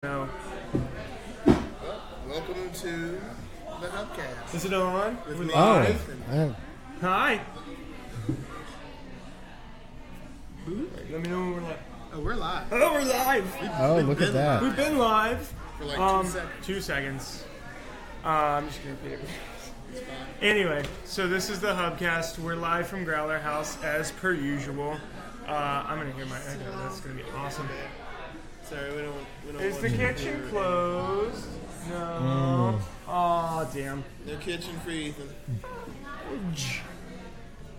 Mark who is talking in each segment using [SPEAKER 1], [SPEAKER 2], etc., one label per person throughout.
[SPEAKER 1] No.
[SPEAKER 2] Welcome to the Hubcast.
[SPEAKER 1] Is it on?
[SPEAKER 2] With
[SPEAKER 1] We're
[SPEAKER 2] me,
[SPEAKER 1] live?
[SPEAKER 2] Ethan.
[SPEAKER 1] Hi. Let me know when we're live.
[SPEAKER 2] Oh, we're live.
[SPEAKER 1] Oh, we're live.
[SPEAKER 3] Oh,
[SPEAKER 2] We've
[SPEAKER 3] look
[SPEAKER 2] been
[SPEAKER 3] at that.
[SPEAKER 1] We've been live.
[SPEAKER 2] For like 2 seconds.
[SPEAKER 1] 2 seconds. I'm just going to repeat it.
[SPEAKER 2] It's fine.
[SPEAKER 1] Anyway, so this is the Hubcast. We're live from Growler House as per usual. I'm going to hear my echo. That's going to be awesome.
[SPEAKER 2] Sorry, we don't
[SPEAKER 1] Is
[SPEAKER 2] want
[SPEAKER 1] the
[SPEAKER 2] you to
[SPEAKER 1] kitchen
[SPEAKER 2] hear it.
[SPEAKER 1] closed? No. Aw, damn.
[SPEAKER 2] No kitchen for Ethan.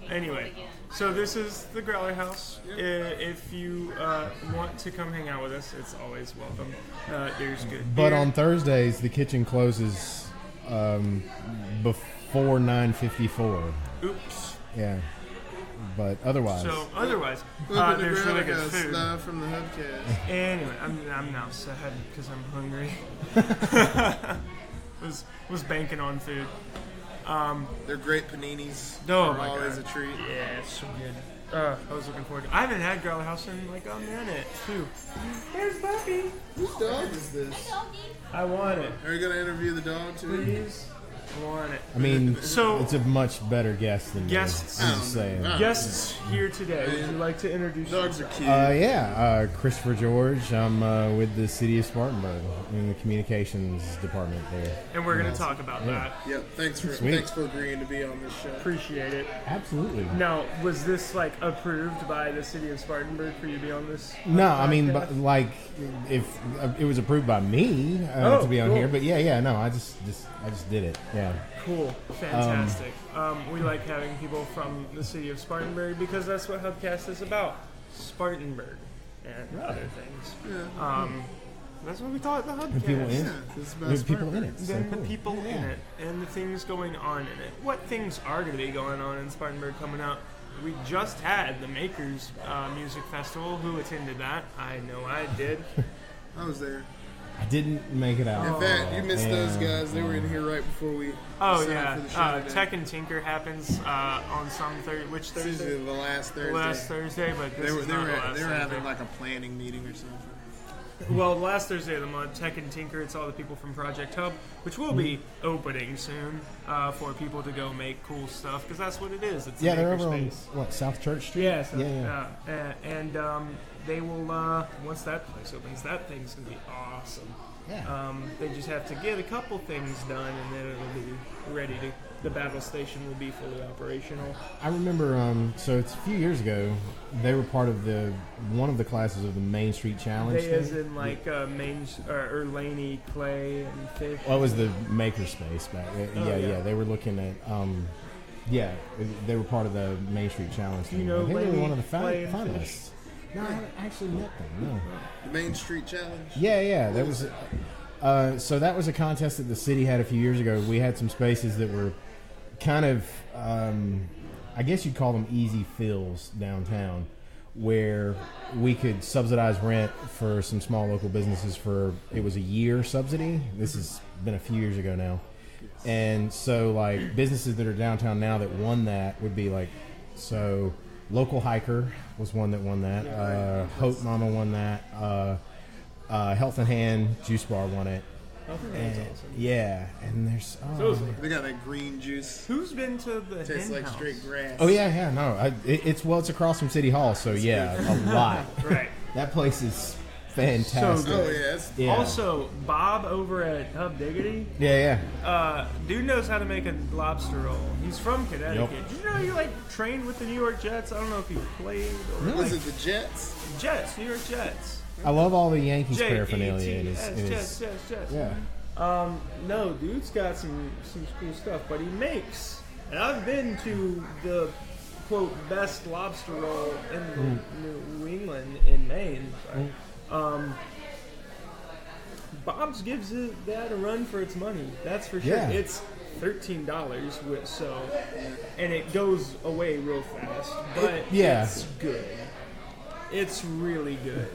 [SPEAKER 1] Anyway, so this is the Growler House. If you want to come hang out with us, it's always welcome. There's good
[SPEAKER 3] But
[SPEAKER 1] beer.
[SPEAKER 3] on Thursdays, the kitchen closes before 9:54.
[SPEAKER 1] Oops.
[SPEAKER 3] Yeah. But otherwise,
[SPEAKER 1] So otherwise,
[SPEAKER 2] Welcome to
[SPEAKER 1] there's really good
[SPEAKER 2] Growler House,
[SPEAKER 1] food.
[SPEAKER 2] live from the Hubcast.
[SPEAKER 1] Anyway, I'm now sad because I'm hungry. was banking on food.
[SPEAKER 2] They're great paninis.
[SPEAKER 1] Oh
[SPEAKER 2] They're
[SPEAKER 1] my
[SPEAKER 2] always
[SPEAKER 1] god.
[SPEAKER 2] a treat.
[SPEAKER 1] Yeah, it's so good. I was looking forward to it. I haven't had Growler House in like a minute, too. There's Buffy.
[SPEAKER 2] Whose dog is this?
[SPEAKER 1] I want it.
[SPEAKER 2] Are you going to interview the dog too?
[SPEAKER 1] Please. I want it.
[SPEAKER 3] I mean,
[SPEAKER 1] So-
[SPEAKER 3] it's a much better guest than me.
[SPEAKER 1] Guests.
[SPEAKER 3] I'm just saying.
[SPEAKER 2] Oh.
[SPEAKER 1] Guests here today. Would you like to introduce
[SPEAKER 2] Dogs are
[SPEAKER 1] yourself?
[SPEAKER 2] cute.
[SPEAKER 3] Christopher George. I'm with the city of Spartanburg in the communications department there.
[SPEAKER 1] And we're going to talk about that.
[SPEAKER 2] Yep. Thanks
[SPEAKER 3] Sweet.
[SPEAKER 2] for agreeing to be on this show.
[SPEAKER 1] Appreciate it.
[SPEAKER 3] Absolutely.
[SPEAKER 1] Now, was this like approved by the city of Spartanburg for you to be on this?
[SPEAKER 3] No, I mean,
[SPEAKER 1] podcast?
[SPEAKER 3] but, like, if it was approved by me
[SPEAKER 1] Oh,
[SPEAKER 3] to be on
[SPEAKER 1] cool.
[SPEAKER 3] here, but yeah, no, I just did it. Yeah.
[SPEAKER 1] Cool, fantastic. We like having people from the city of Spartanburg because that's what Hubcast is about. Spartanburg and other things.
[SPEAKER 2] Yeah.
[SPEAKER 1] That's what we call it, the Hubcast.
[SPEAKER 3] The people in
[SPEAKER 2] Yeah,
[SPEAKER 3] it.
[SPEAKER 2] this is about
[SPEAKER 3] There's people in
[SPEAKER 2] Spartanburg.
[SPEAKER 3] it. So
[SPEAKER 1] Then
[SPEAKER 3] cool.
[SPEAKER 1] the people in
[SPEAKER 3] Yeah.
[SPEAKER 1] it and the things going on in it. What things are going to be going on in Spartanburg coming up? We just had the Makers Music Festival. Who attended that? I know I did.
[SPEAKER 2] I was there.
[SPEAKER 3] I didn't make it out.
[SPEAKER 2] In fact, you missed those
[SPEAKER 3] Yeah.
[SPEAKER 2] guys. They were in here right before we
[SPEAKER 1] Oh
[SPEAKER 2] signed
[SPEAKER 1] yeah,
[SPEAKER 2] for the show today.
[SPEAKER 1] Tech and Tinker happens on some which
[SPEAKER 2] This is
[SPEAKER 1] Thursday?
[SPEAKER 2] the last Thursday.
[SPEAKER 1] Last Thursday, but this
[SPEAKER 2] They were
[SPEAKER 1] is not the last
[SPEAKER 2] they were
[SPEAKER 1] Thursday.
[SPEAKER 2] having like a planning meeting or something.
[SPEAKER 1] Well, last Thursday of the month, Tech and Tinker, it's all the people from Project Hub, which will be opening soon for people to go make cool stuff, because that's what it is. It's
[SPEAKER 3] Yeah,
[SPEAKER 1] a
[SPEAKER 3] they're over on
[SPEAKER 1] makerspace.
[SPEAKER 3] South Church Street.
[SPEAKER 1] Yeah, so,
[SPEAKER 3] yeah.
[SPEAKER 1] and they will, once that place opens, that thing's going to be awesome.
[SPEAKER 3] Yeah.
[SPEAKER 1] They just have to get a couple things done, and then it'll be ready to. The battle station will be fully operational.
[SPEAKER 3] I remember. So it's a few years ago. They were part of one of the classes of the Main Street Challenge.
[SPEAKER 1] They,
[SPEAKER 3] thing.
[SPEAKER 1] as in like or Laney, Clay, and Fish.
[SPEAKER 3] Well, it was the makerspace back.
[SPEAKER 1] yeah.
[SPEAKER 3] They were looking at. Yeah, they were part of the Main Street Challenge.
[SPEAKER 1] Do you
[SPEAKER 3] thing.
[SPEAKER 1] know
[SPEAKER 3] I think they were
[SPEAKER 1] Laney,
[SPEAKER 3] one of the
[SPEAKER 1] Clay, and
[SPEAKER 3] finalists. No, I haven't actually met them. No.
[SPEAKER 2] The Main Street Challenge.
[SPEAKER 3] Yeah, that was. So that was a contest that the city had a few years ago. We had some spaces that were kind of, I guess you'd call them easy fills downtown, where we could subsidize rent for some small local businesses for, it was a year subsidy. This has been a few years ago now. And so like businesses that are downtown now that won that would be like, so Local Hiker was one that won that. Hope Mama won that. Health and Hand Juice Bar won it.
[SPEAKER 1] That's awesome.
[SPEAKER 3] Yeah, and there's
[SPEAKER 1] So
[SPEAKER 2] They got that green juice.
[SPEAKER 1] who's been to the
[SPEAKER 2] Tastes
[SPEAKER 1] hen
[SPEAKER 2] like
[SPEAKER 1] house?
[SPEAKER 2] straight grass.
[SPEAKER 3] oh yeah, no, it's across from City Hall, so yeah, a lot.
[SPEAKER 1] Right.
[SPEAKER 3] That place is fantastic.
[SPEAKER 1] So
[SPEAKER 2] Oh
[SPEAKER 1] good.
[SPEAKER 2] yeah, it's,
[SPEAKER 3] Yeah.
[SPEAKER 1] Also, Bob over at Hub Diggity,
[SPEAKER 3] yeah.
[SPEAKER 1] dude knows how to make a lobster roll. He's from Connecticut.
[SPEAKER 3] Yep.
[SPEAKER 1] Did you know you like trained with the New York Jets? I don't know if you played or
[SPEAKER 3] Really?
[SPEAKER 2] was it the Jets?
[SPEAKER 1] Jets, New York Jets.
[SPEAKER 3] I love all the Yankees
[SPEAKER 1] J-E-T-S,
[SPEAKER 3] paraphernalia in his
[SPEAKER 1] Jets.
[SPEAKER 3] yeah.
[SPEAKER 1] No, dude's got some cool stuff, but he makes. And I've been to the quote best lobster roll in New England in Maine. Sorry. Bob's gives that a run for its money. That's for sure.
[SPEAKER 3] Yeah.
[SPEAKER 1] It's $13 and it goes away real fast, but
[SPEAKER 3] Yeah.
[SPEAKER 1] it's good. It's really good.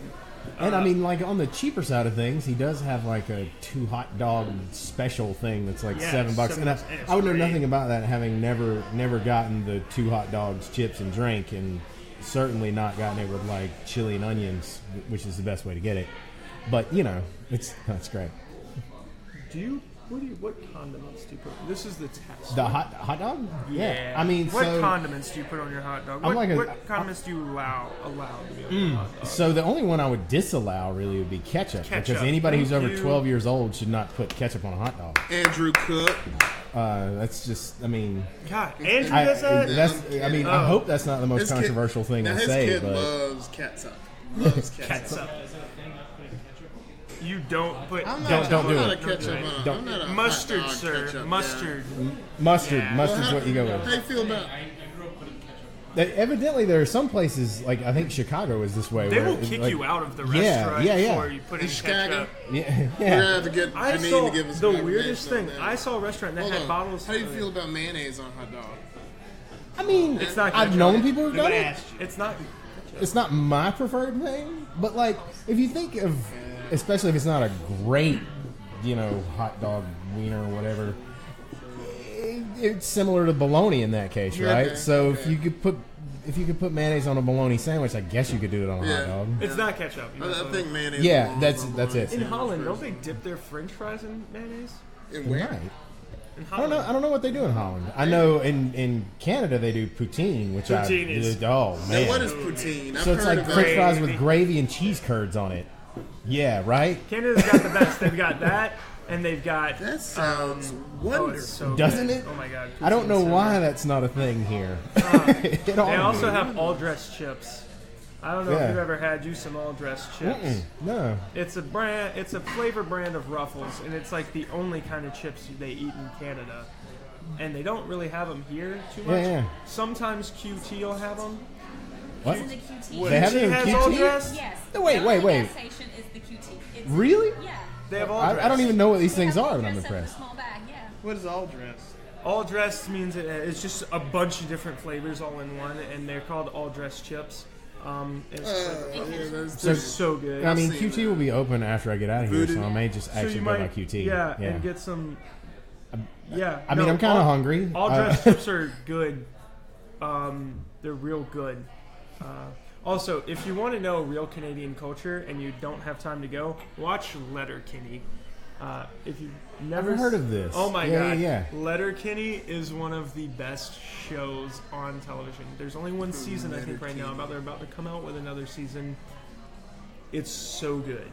[SPEAKER 3] And I mean, like on the cheaper side of things, he does have like a 2 hot dog special thing that's like
[SPEAKER 1] Yeah,
[SPEAKER 3] $7. And
[SPEAKER 1] $7, and it's
[SPEAKER 3] I would know
[SPEAKER 1] great.
[SPEAKER 3] nothing about that, having never gotten the 2 hot dogs, chips, and drink, and certainly not gotten it with like chili and onions, which is the best way to get it. But that's great.
[SPEAKER 1] What condiments do you put? This is the test.
[SPEAKER 3] The hot dog?
[SPEAKER 1] Yeah.
[SPEAKER 3] I mean,
[SPEAKER 1] what
[SPEAKER 3] so
[SPEAKER 1] condiments do you put on your hot dog? What condiments do you allow to be on your hot dog?
[SPEAKER 3] so the only one I would disallow really would be ketchup. Because
[SPEAKER 1] Ketchup.
[SPEAKER 3] anybody who's
[SPEAKER 1] Thank
[SPEAKER 3] over
[SPEAKER 1] you.
[SPEAKER 3] 12 years old should not put ketchup on a hot dog.
[SPEAKER 2] Andrew Cook.
[SPEAKER 3] That's just, I mean,
[SPEAKER 1] God, Andrew does that?
[SPEAKER 3] I hope that's not the most
[SPEAKER 2] His kid-
[SPEAKER 3] controversial thing
[SPEAKER 2] now
[SPEAKER 3] to
[SPEAKER 2] his
[SPEAKER 3] say,
[SPEAKER 2] kid
[SPEAKER 3] but
[SPEAKER 2] loves catsup. Loves catsup.
[SPEAKER 1] Ketchup. You don't put
[SPEAKER 2] I'm
[SPEAKER 3] Don't
[SPEAKER 2] not,
[SPEAKER 3] do
[SPEAKER 2] I'm not
[SPEAKER 3] it.
[SPEAKER 2] a ketchup.
[SPEAKER 3] Don't.
[SPEAKER 2] I'm not a
[SPEAKER 1] mustard,
[SPEAKER 2] hot dog
[SPEAKER 1] sir.
[SPEAKER 2] ketchup
[SPEAKER 1] Mustard.
[SPEAKER 3] mustard.
[SPEAKER 1] Yeah.
[SPEAKER 3] Mustard's
[SPEAKER 2] How-
[SPEAKER 3] what you go
[SPEAKER 2] How
[SPEAKER 3] with.
[SPEAKER 2] you feel about?
[SPEAKER 3] Evidently, there are some places, like I think Chicago is this way.
[SPEAKER 1] They
[SPEAKER 3] where
[SPEAKER 1] will
[SPEAKER 3] it's
[SPEAKER 1] kick
[SPEAKER 3] like-
[SPEAKER 1] you out of the
[SPEAKER 3] Yeah,
[SPEAKER 1] restaurant
[SPEAKER 3] yeah.
[SPEAKER 1] before you put in
[SPEAKER 2] In Chicago?
[SPEAKER 1] ketchup.
[SPEAKER 3] Yeah,
[SPEAKER 2] We're gonna
[SPEAKER 3] yeah.
[SPEAKER 2] have to get
[SPEAKER 1] I
[SPEAKER 2] Janine
[SPEAKER 1] saw
[SPEAKER 2] to give us
[SPEAKER 1] the
[SPEAKER 2] some
[SPEAKER 1] weirdest
[SPEAKER 2] information
[SPEAKER 1] thing.
[SPEAKER 2] on that.
[SPEAKER 1] I saw a restaurant that
[SPEAKER 2] Hold
[SPEAKER 1] had
[SPEAKER 2] on.
[SPEAKER 1] bottles.
[SPEAKER 2] How do you feel about mayonnaise on hot dog?
[SPEAKER 3] I mean,
[SPEAKER 1] It's not
[SPEAKER 3] I've
[SPEAKER 1] ketchup.
[SPEAKER 3] known people who've done it.
[SPEAKER 1] It's not.
[SPEAKER 3] It's not my preferred thing, but like if you think of, especially if it's not a great, hot dog wiener or whatever, it's similar to bologna in that case,
[SPEAKER 2] Yeah,
[SPEAKER 3] right?
[SPEAKER 2] okay,
[SPEAKER 3] So
[SPEAKER 2] okay.
[SPEAKER 3] if you could put mayonnaise on a bologna sandwich, I guess you could do it on a
[SPEAKER 2] Yeah.
[SPEAKER 3] hot dog.
[SPEAKER 1] It's not ketchup. You know,
[SPEAKER 2] I
[SPEAKER 1] so-
[SPEAKER 2] think mayonnaise.
[SPEAKER 3] Yeah,
[SPEAKER 2] belongs on
[SPEAKER 3] that's it.
[SPEAKER 1] In
[SPEAKER 2] bologna
[SPEAKER 1] Holland, don't
[SPEAKER 2] sandwich
[SPEAKER 1] they dip their French fries in mayonnaise?
[SPEAKER 2] first. In
[SPEAKER 3] They
[SPEAKER 2] where?
[SPEAKER 3] might.
[SPEAKER 1] In
[SPEAKER 3] I don't
[SPEAKER 1] Holland.
[SPEAKER 3] know. I don't know what they do in Holland. I know in Canada they do poutine, which
[SPEAKER 1] Poutine is-
[SPEAKER 3] oh
[SPEAKER 2] Now,
[SPEAKER 3] man.
[SPEAKER 2] what is poutine? I've
[SPEAKER 3] So it's
[SPEAKER 2] heard
[SPEAKER 3] like
[SPEAKER 2] of
[SPEAKER 3] French
[SPEAKER 2] it.
[SPEAKER 3] fries with gravy and cheese curds on it. Yeah, right.
[SPEAKER 1] Canada's got the best. They've got that, and they've got.
[SPEAKER 2] That sounds
[SPEAKER 1] Oh,
[SPEAKER 2] wonderful.
[SPEAKER 1] it's so
[SPEAKER 3] Doesn't
[SPEAKER 1] good.
[SPEAKER 3] it?
[SPEAKER 1] Oh my god.
[SPEAKER 3] I don't know
[SPEAKER 1] poutine's so
[SPEAKER 3] why
[SPEAKER 1] good.
[SPEAKER 3] that's not a thing here. It ought
[SPEAKER 1] They
[SPEAKER 3] to
[SPEAKER 1] also
[SPEAKER 3] be.
[SPEAKER 1] have all dressed chips. I don't know
[SPEAKER 3] Yeah.
[SPEAKER 1] if you've ever had you some all dressed chips.
[SPEAKER 3] No.
[SPEAKER 1] It's a brand. It's a flavor brand of Ruffles, and it's like the only kind of chips they eat in Canada. And they don't really have them here too much.
[SPEAKER 3] Yeah.
[SPEAKER 1] Sometimes QT will have them.
[SPEAKER 3] What?
[SPEAKER 4] It's in the QT.
[SPEAKER 3] They have it in
[SPEAKER 1] has all
[SPEAKER 3] QT?
[SPEAKER 1] dressed.
[SPEAKER 4] Yes.
[SPEAKER 3] No, wait,
[SPEAKER 4] The
[SPEAKER 3] wait,
[SPEAKER 4] only
[SPEAKER 3] wait.
[SPEAKER 4] gas station is the QT. It's,
[SPEAKER 3] Really?
[SPEAKER 4] Yeah.
[SPEAKER 1] They have all dressed.
[SPEAKER 3] I don't even know what these
[SPEAKER 4] They
[SPEAKER 3] things
[SPEAKER 4] have
[SPEAKER 3] are,
[SPEAKER 4] all
[SPEAKER 3] and I'm
[SPEAKER 4] dressed up in a
[SPEAKER 3] impressed.
[SPEAKER 4] small bag, yeah.
[SPEAKER 2] What is all dressed?
[SPEAKER 1] All dressed means it's just a bunch of different flavors all in one, and they're called all dressed chips.
[SPEAKER 2] That's
[SPEAKER 1] They're so good.
[SPEAKER 3] I mean,
[SPEAKER 2] I've seen
[SPEAKER 3] QT
[SPEAKER 2] that.
[SPEAKER 3] will be open after I get out of here, so
[SPEAKER 2] Voodoo.
[SPEAKER 3] I may just
[SPEAKER 1] So
[SPEAKER 3] actually
[SPEAKER 1] you
[SPEAKER 3] go by
[SPEAKER 1] might,
[SPEAKER 3] QT.
[SPEAKER 1] yeah, and get some. Yeah,
[SPEAKER 3] I mean, I'm kind of hungry.
[SPEAKER 1] All dressed chips are good. They're real good. Also, if you want to know real Canadian culture and you don't have time to go, watch Letterkenny. If you've never
[SPEAKER 3] I've heard of this.
[SPEAKER 1] Oh my
[SPEAKER 3] Yeah,
[SPEAKER 1] god,
[SPEAKER 3] yeah,
[SPEAKER 1] Letterkenny is one of the best shows on television. There's only one season I think right now. They're about to come out with another season. It's so good.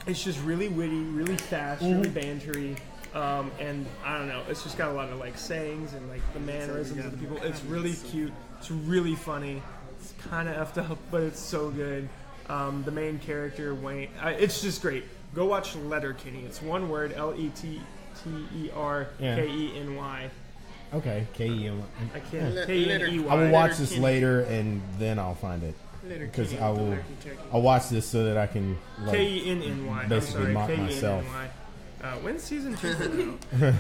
[SPEAKER 1] It's just really witty, really fast, really bantery, and I don't know. It's just got a lot of like sayings and like the mannerisms of the people. It's really cute. It's really funny. It's kind of effed up, but it's so good. The main character Wayne. It's just great. Go watch Letterkenny. It's one word: Letterkeny.
[SPEAKER 3] Okay, KE.
[SPEAKER 1] I can't.
[SPEAKER 2] Let-
[SPEAKER 1] K-N-E-Y.
[SPEAKER 3] I will watch this
[SPEAKER 2] Letterkenny.
[SPEAKER 3] later, and then I'll find it. Because I'll watch this so that I can like,
[SPEAKER 1] K-E-N-N-Y.
[SPEAKER 3] basically
[SPEAKER 1] I'm sorry,
[SPEAKER 3] mock
[SPEAKER 1] K-E-N-N-Y.
[SPEAKER 3] myself.
[SPEAKER 1] When's season 2 coming out?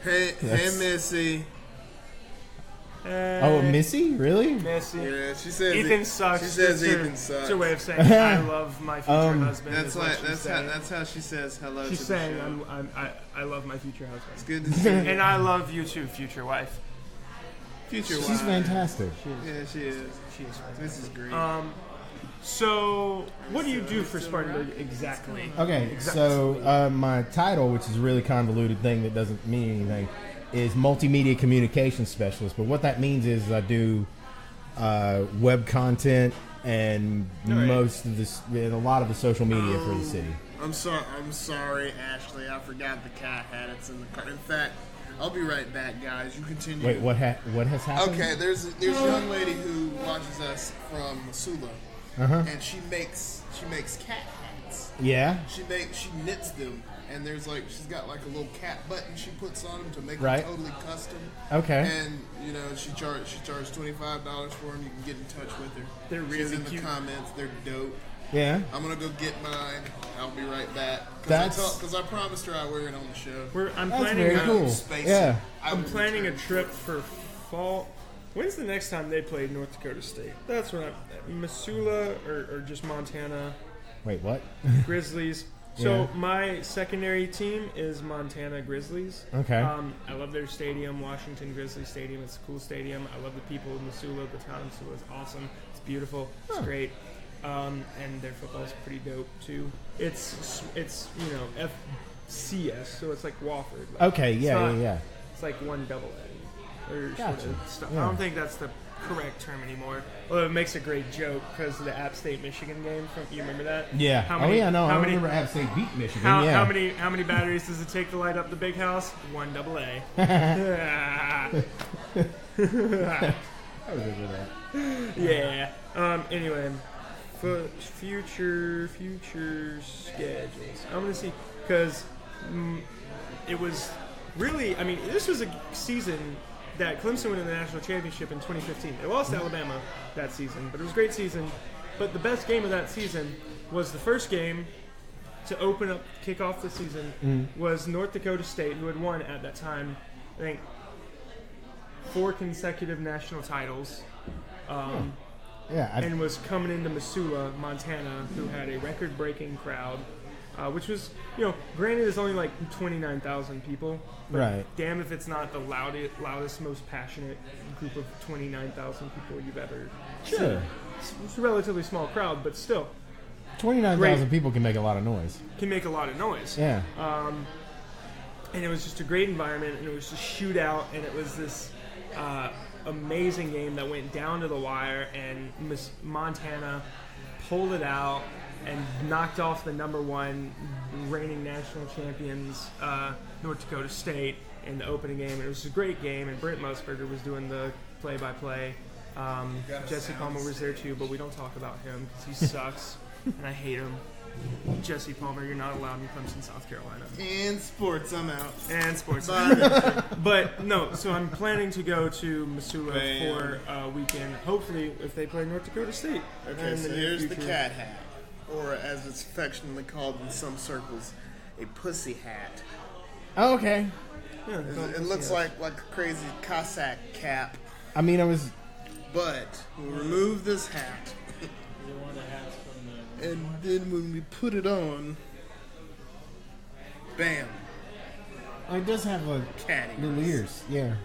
[SPEAKER 2] Hey,
[SPEAKER 3] Yes.
[SPEAKER 2] Missy.
[SPEAKER 3] Oh, Missy, really?
[SPEAKER 1] Messy.
[SPEAKER 2] Yeah, she says
[SPEAKER 1] Ethan sucks.
[SPEAKER 2] She says
[SPEAKER 1] It's her-
[SPEAKER 2] Ethan sucks.
[SPEAKER 1] It's her way of saying I love my future husband.
[SPEAKER 2] That's
[SPEAKER 1] is what
[SPEAKER 2] like
[SPEAKER 1] she's saying.
[SPEAKER 2] that's how she says hello
[SPEAKER 1] She's
[SPEAKER 2] to
[SPEAKER 1] saying
[SPEAKER 2] the show.
[SPEAKER 1] I love my future
[SPEAKER 2] It's
[SPEAKER 1] husband.
[SPEAKER 2] good to see
[SPEAKER 1] And I love you too, future wife.
[SPEAKER 2] future
[SPEAKER 3] She's
[SPEAKER 2] wife.
[SPEAKER 3] fantastic.
[SPEAKER 2] Yeah, she is.
[SPEAKER 1] She is fantastic.
[SPEAKER 2] This is great.
[SPEAKER 1] So, what do you do for Spartanburg exactly?
[SPEAKER 3] Okay, so my title, which is a really convoluted thing that doesn't mean anything, is multimedia communications specialist. But what that means is I do web content and most of this, and a lot of the social media for the city.
[SPEAKER 2] I'm sorry, Ashley. I forgot the cat hat. It's in the car. In fact, I'll be right back, guys. You continue.
[SPEAKER 3] Wait, what has happened?
[SPEAKER 2] Okay, there's a young lady who watches us from Missoula, and she makes cat hats.
[SPEAKER 3] Yeah.
[SPEAKER 2] She knits them, and she's got like a little cat button she puts on them to make
[SPEAKER 3] Right.
[SPEAKER 2] them totally custom.
[SPEAKER 3] Okay.
[SPEAKER 2] And she charged $25 for them. You can get in touch with her.
[SPEAKER 1] They're
[SPEAKER 2] She's
[SPEAKER 1] really
[SPEAKER 2] in the
[SPEAKER 1] cute.
[SPEAKER 2] comments. They're dope.
[SPEAKER 3] Yeah.
[SPEAKER 2] I'm gonna go get mine. I'll be right back.
[SPEAKER 3] That's-
[SPEAKER 2] Because I promised her I'd wear it on the show.
[SPEAKER 1] I'm
[SPEAKER 3] That's
[SPEAKER 1] planning.
[SPEAKER 3] very
[SPEAKER 1] a,
[SPEAKER 3] cool.
[SPEAKER 2] Space.
[SPEAKER 3] Yeah.
[SPEAKER 1] I'm planning a trip for fall. When's the next time they played North Dakota State? That's what Missoula or just Montana
[SPEAKER 3] Wait, what?
[SPEAKER 1] Grizzlies. So
[SPEAKER 3] Yeah.
[SPEAKER 1] my secondary team is Montana Grizzlies.
[SPEAKER 3] Okay.
[SPEAKER 1] I love their stadium, Washington Grizzlies Stadium. It's a cool stadium. I love the people of Missoula. The town of Missoula is awesome. It's beautiful. It's great. and their football's pretty dope too. It's FCS, so it's like Wofford. Like,
[SPEAKER 3] Okay, yeah.
[SPEAKER 1] It's like 1AA or
[SPEAKER 3] Gotcha.
[SPEAKER 1] sort of stuff.
[SPEAKER 3] Yeah.
[SPEAKER 1] I don't think that's the correct term anymore. Although it makes a great joke because of the App State Michigan game. You remember that?
[SPEAKER 3] Yeah.
[SPEAKER 1] How many,
[SPEAKER 3] I
[SPEAKER 1] how many,
[SPEAKER 3] remember App State beat Michigan.
[SPEAKER 1] How
[SPEAKER 3] yeah.
[SPEAKER 1] how many batteries does it take to light up the big house? 1AA.
[SPEAKER 3] I remember that.
[SPEAKER 1] Yeah. Anyway, for future schedules, I'm gonna see because it was really. I mean, this was a season that Clemson won in the national championship in 2015. They lost to Alabama that season, but it was a great season. But the best game of that season was the first game to kick off the season was North Dakota State, who had won at that time, I think, 4 consecutive national titles. And was coming into Missoula, Montana, who had a record-breaking crowd, which was, granted it's only like 29,000 people. But
[SPEAKER 3] Right.
[SPEAKER 1] damn if it's not the loudest, most passionate group of 29,000 people you've ever
[SPEAKER 3] Sure.
[SPEAKER 1] seen. It's a relatively small crowd, but still
[SPEAKER 3] 29,000 people can make a lot of noise.
[SPEAKER 1] can make a lot of noise.
[SPEAKER 3] Yeah.
[SPEAKER 1] And it was just a great environment, and it was just shootout, and it was this amazing game that went down to the wire, and Montana pulled it out and knocked off the number 1 reigning national champions, North Dakota State, in the opening game. And it was a great game, and Brent Musburger was doing the play-by-play. Jesse Palmer was there too, but we don't talk about him because he sucks, and I hate him. Jesse Palmer, you're not allowed in Clemson, South Carolina.
[SPEAKER 2] And sports, I'm out.
[SPEAKER 1] And sports.
[SPEAKER 2] Bye.
[SPEAKER 1] But no, so I'm planning to go to Missoula for a weekend. Hopefully, if they play North Dakota State.
[SPEAKER 2] Okay,
[SPEAKER 1] in
[SPEAKER 2] so
[SPEAKER 1] near
[SPEAKER 2] here's the
[SPEAKER 1] future.
[SPEAKER 2] cat hat, or as it's affectionately called in some circles, a pussy hat.
[SPEAKER 3] Oh, okay.
[SPEAKER 1] Yeah,
[SPEAKER 2] It looks like a crazy Cossack cap,
[SPEAKER 3] I mean, I was.
[SPEAKER 2] but we'll remove this hat. And then when we put it on, bam,
[SPEAKER 3] It does have a
[SPEAKER 2] cat
[SPEAKER 3] little ears. Yeah.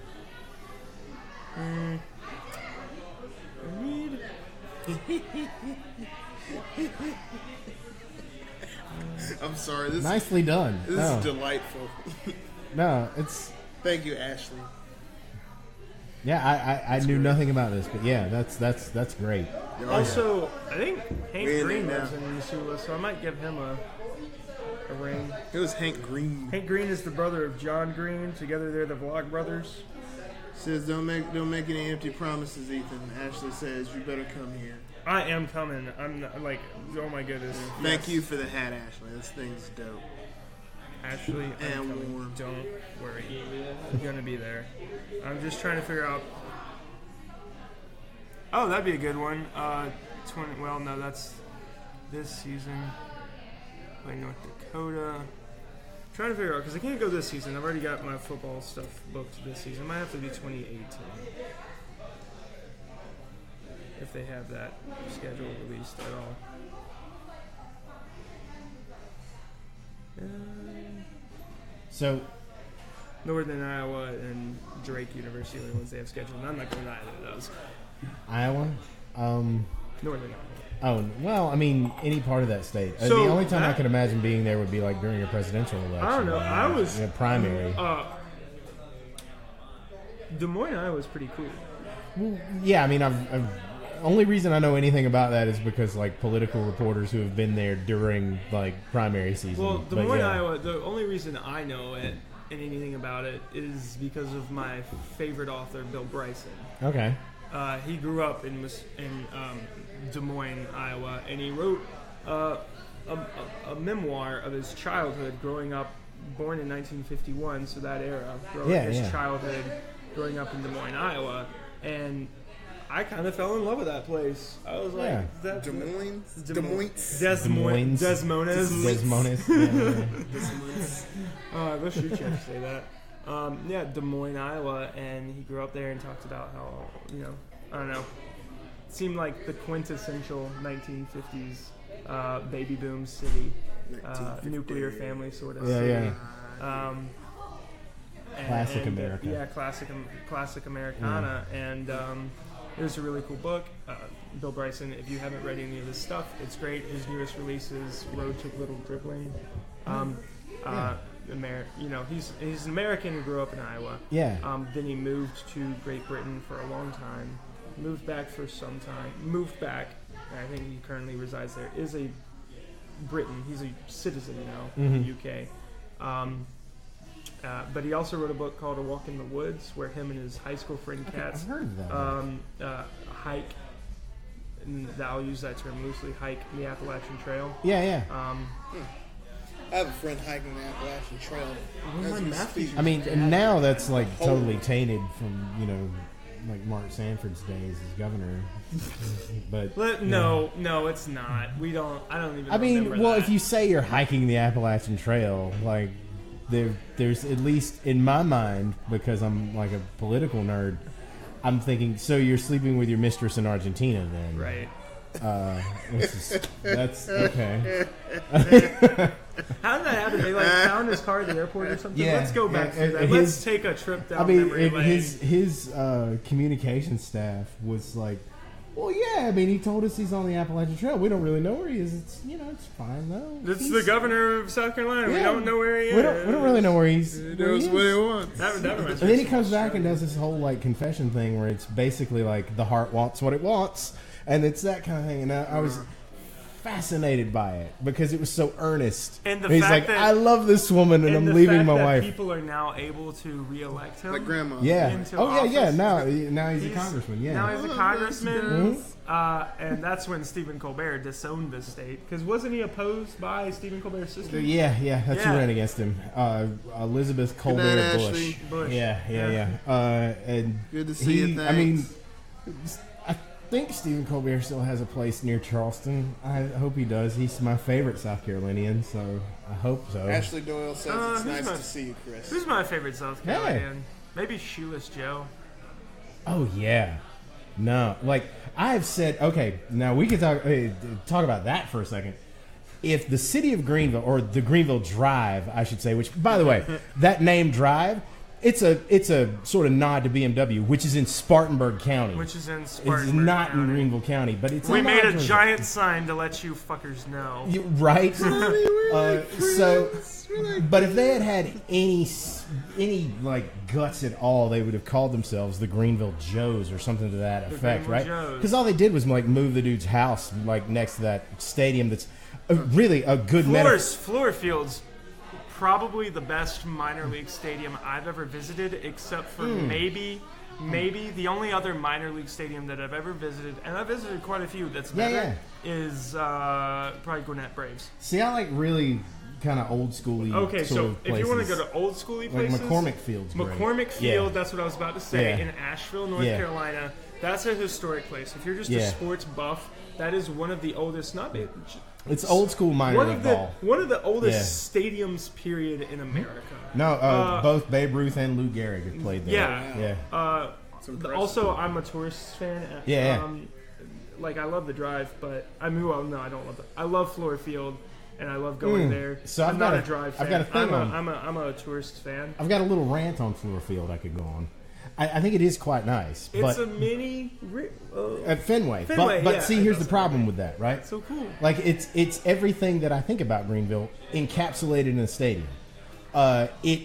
[SPEAKER 2] I'm sorry, this
[SPEAKER 3] Nicely done.
[SPEAKER 2] is delightful.
[SPEAKER 3] No, it's.
[SPEAKER 2] Thank you, Ashley.
[SPEAKER 3] Yeah, I knew nothing about this, but yeah, that's great.
[SPEAKER 1] Also, I think Hank
[SPEAKER 2] Really
[SPEAKER 1] Green
[SPEAKER 2] now.
[SPEAKER 1] lives in Missoula, so I might give him a ring.
[SPEAKER 2] It was Hank Green.
[SPEAKER 1] Hank Green is the brother of John Green. Together, they're the Vlog Brothers.
[SPEAKER 2] Says don't make any empty promises, Ethan. Ashley says you better come here.
[SPEAKER 1] I am coming. I'm not, like, oh my goodness.
[SPEAKER 2] Thank
[SPEAKER 1] Yes.
[SPEAKER 2] you for the hat, Ashley. This thing's dope.
[SPEAKER 1] Ashley, I'm
[SPEAKER 2] And
[SPEAKER 1] coming.
[SPEAKER 2] warm.
[SPEAKER 1] Don't worry. I'm gonna be there. I'm just trying to figure out. Oh, that'd be a good one. Well, no, that's this season. Play North Dakota. Trying to figure out because I can't go this season. I've already got my football stuff booked this season. Might have to be 2018 if they have that schedule released at all.
[SPEAKER 3] So,
[SPEAKER 1] Northern Iowa and Drake University are the ones they have scheduled. And I'm not going to either of those.
[SPEAKER 3] Iowa.
[SPEAKER 1] Northern Iowa.
[SPEAKER 3] Oh well, I mean, any part of that state. The
[SPEAKER 1] So
[SPEAKER 3] only time I
[SPEAKER 1] that-
[SPEAKER 3] could imagine being there would be like during a presidential election.
[SPEAKER 1] I don't know. I was
[SPEAKER 3] primary.
[SPEAKER 1] Des Moines, Iowa is pretty cool.
[SPEAKER 3] Well, yeah, I mean, I've only reason I know anything about that is because like political reporters who have been there during like primary season.
[SPEAKER 1] Well, Des
[SPEAKER 3] But,
[SPEAKER 1] Moines,
[SPEAKER 3] yeah.
[SPEAKER 1] Iowa. The only reason I know it and anything about it is because of my favorite author, Bill Bryson.
[SPEAKER 3] Okay.
[SPEAKER 1] He grew up in Des Moines, Iowa, and he wrote a memoir of his childhood growing up, born in 1951, so that era, his childhood growing up in Des Moines, Iowa, and I kind of fell in love with that place. I was like,
[SPEAKER 3] Yeah.
[SPEAKER 1] that's
[SPEAKER 2] Des Moines?
[SPEAKER 1] Des
[SPEAKER 2] Des
[SPEAKER 1] Moines.
[SPEAKER 2] Moines?
[SPEAKER 3] Des Moines.
[SPEAKER 1] Desmones.
[SPEAKER 3] Yeah.
[SPEAKER 1] I wish you could say that. Yeah, Des Moines, Iowa, and he grew up there and talked about how, I don't know, it seemed like the quintessential 1950s baby boom city, nuclear family sort of
[SPEAKER 3] Yeah,
[SPEAKER 1] city.
[SPEAKER 3] yeah.
[SPEAKER 1] And
[SPEAKER 3] America.
[SPEAKER 1] Yeah, classic Americana, and it was a really cool book. Bill Bryson. If you haven't read any of his stuff, it's great. His newest release is Road to Little Dribbling. He's an American who grew up in Iowa.
[SPEAKER 3] Yeah.
[SPEAKER 1] Then he moved to Great Britain for a long time. Moved back for some time. Moved back. And I think he currently resides there. Is a Briton. He's a citizen now in the UK. But he also wrote a book called A Walk in the Woods, where him and his high school friend Katz
[SPEAKER 3] I've heard of that.
[SPEAKER 1] hike, and I'll use that term loosely, hike the Appalachian Trail.
[SPEAKER 3] Yeah.
[SPEAKER 2] I have a friend hiking the Appalachian Trail.
[SPEAKER 1] One of my math teachers
[SPEAKER 3] I mean,
[SPEAKER 1] dad-
[SPEAKER 3] and now that's like totally tainted from like Mark Sanford's days as governor. But
[SPEAKER 1] No, it's not. We don't. I don't even.
[SPEAKER 3] I mean,
[SPEAKER 1] remember
[SPEAKER 3] well,
[SPEAKER 1] that.
[SPEAKER 3] if you say you're hiking the Appalachian Trail, like there's at least in my mind, because I'm like a political nerd, I'm thinking, so you're sleeping with your mistress in Argentina then,
[SPEAKER 1] right.
[SPEAKER 3] That's okay.
[SPEAKER 1] How did that happen? They found his car at the airport or something.
[SPEAKER 3] Yeah,
[SPEAKER 1] Let's go back
[SPEAKER 3] yeah,
[SPEAKER 1] through that. Let's take a trip down
[SPEAKER 3] I mean,
[SPEAKER 1] memory lane.
[SPEAKER 3] his communication staff was like, well, yeah. I mean, he told us he's on the Appalachian Trail. We don't really know where he is. It's it's fine though.
[SPEAKER 1] It's the governor of South Carolina. We
[SPEAKER 3] Yeah.
[SPEAKER 1] don't know where he is.
[SPEAKER 3] We don't really know where he's.
[SPEAKER 2] He
[SPEAKER 3] where
[SPEAKER 2] knows
[SPEAKER 3] he
[SPEAKER 2] what
[SPEAKER 3] is.
[SPEAKER 2] he wants.
[SPEAKER 1] That reminds
[SPEAKER 3] And
[SPEAKER 1] me
[SPEAKER 3] then he
[SPEAKER 1] of
[SPEAKER 3] comes
[SPEAKER 1] some
[SPEAKER 3] back and does this whole like confession thing where it's basically like the heart wants what it wants, and it's that kind of thing. And I was fascinated by it because it was so earnest.
[SPEAKER 1] And the
[SPEAKER 3] he's
[SPEAKER 1] fact
[SPEAKER 3] like,
[SPEAKER 1] that-
[SPEAKER 3] I love this woman, and I'm
[SPEAKER 1] the
[SPEAKER 3] leaving
[SPEAKER 1] fact
[SPEAKER 3] my
[SPEAKER 1] that
[SPEAKER 3] wife.
[SPEAKER 1] People are now able to reelect him.
[SPEAKER 2] Like grandma.
[SPEAKER 3] Yeah.
[SPEAKER 1] into
[SPEAKER 3] Oh yeah.
[SPEAKER 1] office.
[SPEAKER 3] Now he's a congressman. Yeah.
[SPEAKER 1] Now he's a congressman.
[SPEAKER 3] Mhm.
[SPEAKER 1] And that's when Stephen Colbert disowned the state. Because wasn't he opposed by Stephen Colbert's sister?
[SPEAKER 3] Yeah, that's who
[SPEAKER 1] Yeah.
[SPEAKER 3] ran against him. Elizabeth
[SPEAKER 2] night,
[SPEAKER 3] Colbert Bush.
[SPEAKER 2] Ashley.
[SPEAKER 1] Bush.
[SPEAKER 3] Yeah. And
[SPEAKER 2] Good to see you,
[SPEAKER 3] I mean,
[SPEAKER 2] thanks.
[SPEAKER 3] I think Stephen Colbert still has a place near Charleston. I hope he does. He's my favorite South Carolinian, so I hope so.
[SPEAKER 2] Ashley Doyle says it's
[SPEAKER 1] who's
[SPEAKER 2] nice
[SPEAKER 1] my-
[SPEAKER 2] to see you, Chris.
[SPEAKER 1] Who's my favorite South
[SPEAKER 3] Hey.
[SPEAKER 1] Carolinian? Maybe Shoeless Joe.
[SPEAKER 3] Oh yeah. No, like I've said. Okay, now we can talk about that for a second. If the city of Greenville, or the Greenville Drive, I should say, which by the way, that name Drive, it's a sort of nod to BMW, which is in Spartanburg County.
[SPEAKER 1] Which is in
[SPEAKER 3] It's
[SPEAKER 1] Spartanburg
[SPEAKER 3] not in
[SPEAKER 1] County.
[SPEAKER 3] Greenville County, but it's
[SPEAKER 1] We
[SPEAKER 3] a
[SPEAKER 1] made
[SPEAKER 3] nod
[SPEAKER 1] a
[SPEAKER 3] towards it.
[SPEAKER 1] giant sign to let you fuckers know.
[SPEAKER 3] Right? But if they had any like guts at all, they would have called themselves the Greenville Joes or something to that effect,
[SPEAKER 1] Greenville
[SPEAKER 3] right?
[SPEAKER 1] Joes.
[SPEAKER 3] Because all they did was like move the dude's house like next to that stadium. That's really a good
[SPEAKER 1] Floor Field's probably the best minor league stadium I've ever visited, except for maybe the only other minor league stadium that I've ever visited, and I've visited quite a few that's better, is probably Gwinnett Braves.
[SPEAKER 3] See, I like really kind of old schooly.
[SPEAKER 1] Okay,
[SPEAKER 3] sort
[SPEAKER 1] so
[SPEAKER 3] of
[SPEAKER 1] if you want to
[SPEAKER 3] places.
[SPEAKER 1] go to old schooly
[SPEAKER 3] like
[SPEAKER 1] places,
[SPEAKER 3] McCormick Field's great.
[SPEAKER 1] McCormick Field,
[SPEAKER 3] Yeah.
[SPEAKER 1] that's what I was about to say,
[SPEAKER 3] Yeah.
[SPEAKER 1] in Asheville, North
[SPEAKER 3] Yeah.
[SPEAKER 1] Carolina. That's a historic place. If you're just a
[SPEAKER 3] Yeah.
[SPEAKER 1] sports buff, that is one of the oldest,
[SPEAKER 3] It's old school minor
[SPEAKER 1] one
[SPEAKER 3] league
[SPEAKER 1] of the
[SPEAKER 3] ball.
[SPEAKER 1] one of the oldest stadiums period in America.
[SPEAKER 3] No, both Babe Ruth and Lou Gehrig have played there.
[SPEAKER 1] Yeah.
[SPEAKER 3] Yeah.
[SPEAKER 1] Also, I'm a tourist fan.
[SPEAKER 3] Yeah.
[SPEAKER 1] Like I love the Drive, but I don't love it. I love Floor Field, and I love going there.
[SPEAKER 3] So
[SPEAKER 1] I'm
[SPEAKER 3] I've
[SPEAKER 1] not
[SPEAKER 3] got
[SPEAKER 1] a
[SPEAKER 3] a-
[SPEAKER 1] Drive
[SPEAKER 3] I've
[SPEAKER 1] fan.
[SPEAKER 3] got a thing on-
[SPEAKER 1] I'm a tourist fan.
[SPEAKER 3] I've got a little rant on Floor Field I could go on. I think it is quite nice.
[SPEAKER 1] It's
[SPEAKER 3] but
[SPEAKER 1] a mini.
[SPEAKER 3] at Fenway.
[SPEAKER 1] Fenway,
[SPEAKER 3] But
[SPEAKER 1] yeah,
[SPEAKER 3] see,
[SPEAKER 1] it
[SPEAKER 3] here's the
[SPEAKER 1] does
[SPEAKER 3] problem with that, right?
[SPEAKER 1] So cool.
[SPEAKER 3] Like it's everything that I think about Greenville encapsulated in a stadium. It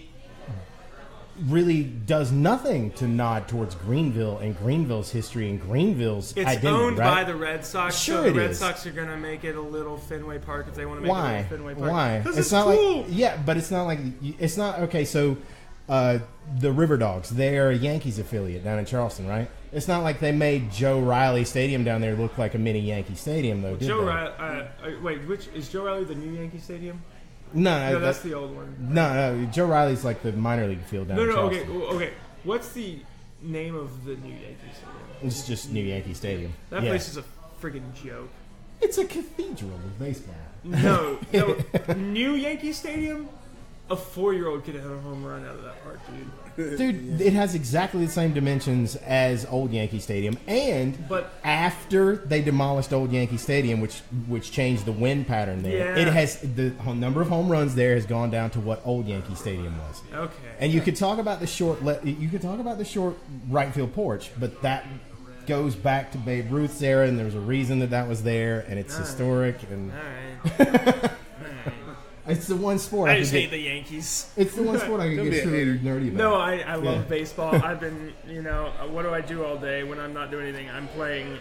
[SPEAKER 3] really does nothing to nod towards Greenville and Greenville's history and Greenville's
[SPEAKER 1] It's
[SPEAKER 3] identity.
[SPEAKER 1] owned
[SPEAKER 3] right?
[SPEAKER 1] by the Red Sox.
[SPEAKER 3] Sure
[SPEAKER 1] so the
[SPEAKER 3] it
[SPEAKER 1] Red
[SPEAKER 3] is.
[SPEAKER 1] Sox are gonna make it a little Fenway Park if they want to make it a
[SPEAKER 3] Why?
[SPEAKER 1] little Fenway Park.
[SPEAKER 3] Why?
[SPEAKER 1] Because it's
[SPEAKER 3] not
[SPEAKER 1] cool.
[SPEAKER 3] like but it's not like it's not okay. So the River Dogs, they're a Yankees affiliate down in Charleston, right? It's not like they made Joe Riley Stadium down there look like a mini Yankee Stadium, though. Did
[SPEAKER 1] Joe
[SPEAKER 3] they?
[SPEAKER 1] Riley. Wait, which is Joe Riley the new Yankee Stadium?
[SPEAKER 3] No,
[SPEAKER 1] that's the old one.
[SPEAKER 3] No, Joe Riley's like the minor league field down in Charleston.
[SPEAKER 1] Okay. What's the name of the new Yankee Stadium?
[SPEAKER 3] It's just New Yankee Stadium.
[SPEAKER 1] That
[SPEAKER 3] Yeah.
[SPEAKER 1] place is a friggin' joke.
[SPEAKER 3] It's a cathedral of baseball.
[SPEAKER 1] No, new Yankee Stadium. A 4-year-old could have a home run out of that park, dude.
[SPEAKER 3] Dude, it has exactly the same dimensions as Old Yankee Stadium, and
[SPEAKER 1] But-
[SPEAKER 3] after they demolished Old Yankee Stadium, which changed the wind pattern there,
[SPEAKER 1] Yeah.
[SPEAKER 3] it has the number of home runs there has gone down to what Old Yankee Stadium was.
[SPEAKER 1] Okay.
[SPEAKER 3] And you could talk about the short right field porch, but goes back to Babe Ruth's era, and there's a reason that was there, and it's historic. And
[SPEAKER 1] All right.
[SPEAKER 3] it's the one sport
[SPEAKER 1] I just hate the Yankees.
[SPEAKER 3] It's the one sport I can
[SPEAKER 2] Don't be
[SPEAKER 3] get
[SPEAKER 2] a
[SPEAKER 3] truly
[SPEAKER 2] hater.
[SPEAKER 3] nerdy about.
[SPEAKER 1] No, I love
[SPEAKER 3] Yeah.
[SPEAKER 1] baseball. I've been, what do I do all day when I'm not doing anything? I'm playing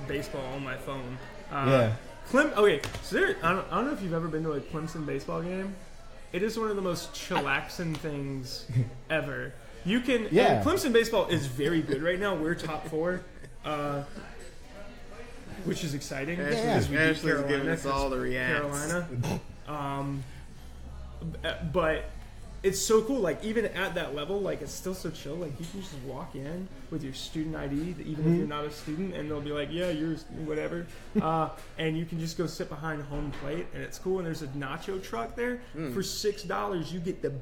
[SPEAKER 1] baseball on my phone.
[SPEAKER 3] Yeah.
[SPEAKER 1] Okay, so I don't know if you've ever been to a Clemson baseball game. It is one of the most chillaxing things ever. You can.
[SPEAKER 3] Yeah.
[SPEAKER 1] And Clemson baseball is very good right now. We're top 4, which is exciting because we beat
[SPEAKER 2] Ashley's giving
[SPEAKER 1] Carolina.
[SPEAKER 2] us all the reacts.
[SPEAKER 1] Carolina. But it's so cool. Like even at that level, like it's still so chill. Like you can just walk in with your student ID, even if you're not a student, and they'll be like, "Yeah, you're whatever," and you can just go sit behind home plate, and it's cool. And there's a nacho truck there for $6. You get the